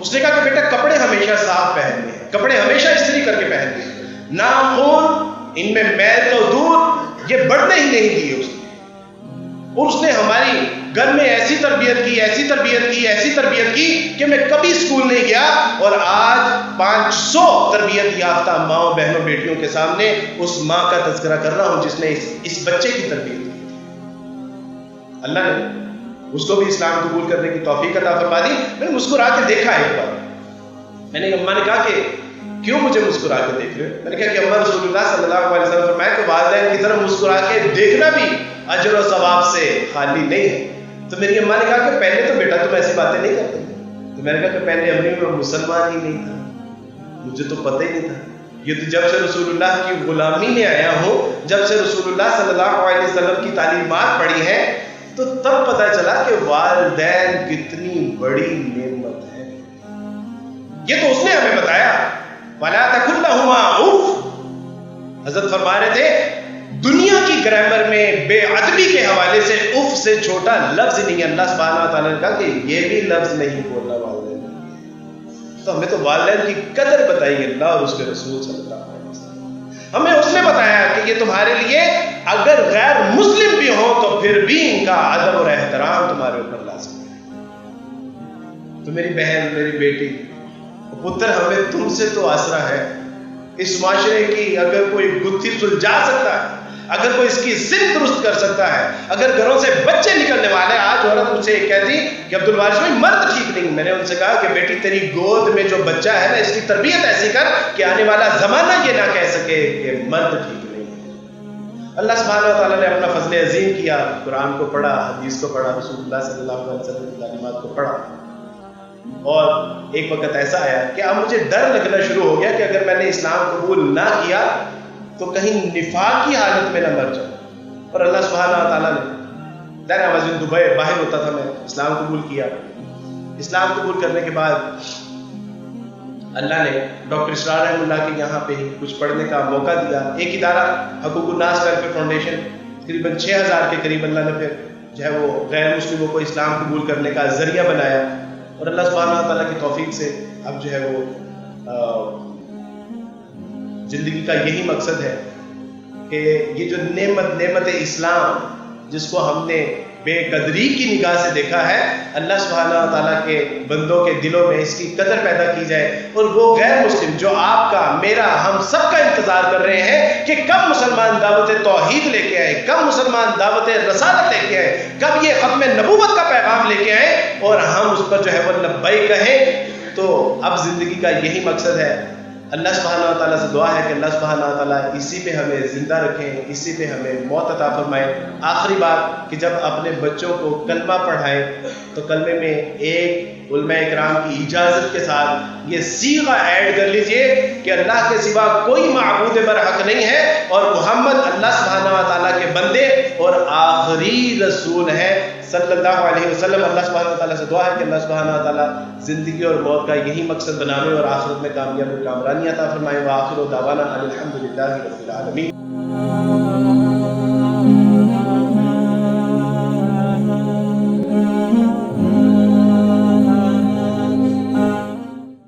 اس نے کہا کہ بیٹا کپڑے ہمیشہ صاف پہننے ہیں، کپڑے ہمیشہ استری کر کے پہننے ہیں، ناخن ان میں میل تو دور، یہ بڑھنے ہی نہیں دیے اس نے۔ اور اس نے ہماری گھر میں ایسی تربیت کی کہ میں کبھی اسکول نہیں گیا، اور آج 500 تربیت یافتہ ماؤں، بہنوں، بیٹیوں کے سامنے اس ماں کا تذکرہ کر رہا ہوں جس نے اس بچے کی تربیت کی۔ اللہ نے اس کو بھی اسلام قبول کرنے کی توفیق عطا فرما دی۔ میں نے مسکرا کے دیکھا ایک بار، میں نے اماں نے کہا کہ کیوں مجھے مسکرا کے دیکھ رہے ہو؟ میں نے کہا کہ اماں رسول اللہ صلی اللہ علیہ وسلم فرمایا کہ والدین کی طرف مسکرا کے دیکھنا بھی اجر و ثواب سے خالی نہیں ہے۔ تو میری اماں نے کہا کہ پہلے تو بیٹا تم ایسی باتیں نہیں کرتے، تو میں نے کہا کہ پہلے امی میں مسلمان ہی نہیں تھا، مجھے تو پتہ ہی نہیں تھا، یہ تو جب سے رسول اللہ کی غلامی میں آیا ہوں، جب سے رسول اللہ صلی اللہ علیہ وسلم کی تعلیمات پڑھی ہیں، تو تب پتہ چلا کہ والدین کتنی بڑی نعمت ہے۔ یہ تو اس نے ہمیں بتایا، وَلَا تَقُل لَّهُمَا اُفٍّ۔ حضرت فرما رہے تھے دنیا کی گرامر میں بے ادبی کے حوالے سے اف سے چھوٹا لفظ نہیں ہے۔ اللہ سبحانہ وتعالیٰ نے کہا کہ یہ بھی لفظ نہیں بولنا والدین، تو ہمیں تو والدین کی قدر بتائی اللہ اور اس کے رسول صلی اللہ علیہ وسلم، ہمیں اس نے بتایا کہ یہ تمہارے لیے اگر غیر مسلم بھی ہوں تو پھر بھی ان کا ادب اور احترام تمہارے اوپر لازم ہے۔ تو میری بہن، میری بیٹی، پتر، ہمیں تم سے تو آسرا ہے۔ اس معاشرے کی اگر کوئی گتھی سلجھا سکتا ہے، اگر کوئی اس کی ضد درست کر سکتا ہے، اگر گھروں سے بچے نکلنے والے، آج عورت مجھ سے کہتی کہ عبد الوارث بھائی مرد ٹھیک نہیں، میں نے ان سے کہا کہ بیٹی تیری گود میں جو بچہ ہے نا، اس کی تربیت ایسی کر کہ آنے والا زمانہ یہ نہ کہہ سکے کہ مرد ٹھیک نہیں۔ اللہ سبحانہ و تعالیٰ نے اپنا فضل عظیم کیا، قرآن کو پڑھا، حدیث کو پڑھا، رسول اللہ صلی اللہ علیہ وسلم کی تعلیمات کو پڑھا، اور ایک وقت ایسا آیا کہ اب مجھے ڈر لگنا شروع ہو گیا کہ اگر میں نے اسلام قبول نہ کیا تو کہیں نفاق کی حالت میں نہ مر جاؤں۔ اور اللہ سبحانہ و تعالیٰ نے دیر آواز دبئی باہر ہوتا تھا، میں اسلام قبول کیا۔ اسلام قبول کرنے کے بعد اللہ نے ڈاکٹر اسرار رحمہ اللہ کے یہاں پہ کچھ پڑھنے کا موقع دیا۔ ایک ادارہ حقوق الناس ویلفیئر فاؤنڈیشن، تقریباً 6000 کے قریب اللہ نے پھر جو ہے وہ غیر مسلموں کو اسلام قبول کرنے کا ذریعہ بنایا، اور اللہ سبحانہ و تعالیٰ کی توفیق سے اب جو ہے وہ زندگی کا یہی مقصد ہے کہ یہ جو نعمت اسلام جس کو ہم نے بے قدری کی نگاہ سے دیکھا ہے، اللہ سبحانہ و تعالیٰ کے بندوں کے دلوں میں اس کی قدر پیدا کی جائے، اور وہ غیر مسلم جو آپ کا، میرا، ہم سب کا انتظار کر رہے ہیں کہ کب مسلمان دعوت توحید لے کے آئے، کب مسلمان دعوت رسالت لے کے آئے، کب یہ ختم نبوت کا پیغام لے کے آئے اور ہم اس پر جو ہے وہ لبیک کہیں۔ تو اب زندگی کا یہی مقصد ہے۔ اللہ سبحانہ و تعالیٰ سے دعا ہے کہ اللہ سبحانہ و تعالیٰ اسی پہ ہمیں زندہ رکھیں، اسی پہ ہمیں موت عطا فرمائیں۔ آخری بات کہ جب اپنے بچوں کو کلمہ پڑھائیں تو کلمے میں ایک علماء اکرام کی اجازت کے ساتھ یہ صیغہ ایڈ کر لیجئے کہ اللہ کے سوا کوئی معبود برحق نہیں ہے، اور محمد اللہ سبحانہ و تعالیٰ کے بندے اور آخری رسول ہیں صلی اللہ علیہ وسلم۔ اللہ سبحانہ و تعالیٰ سے دعا ہے کہ اللہ سبحانہ و تعالیٰ زندگی اور موت کا یہی مقصد بنانے اور آخرت میں کامیابی کامرانی عطا فرمائے۔ وآخر دعوانا الحمدللہ رب العالمین۔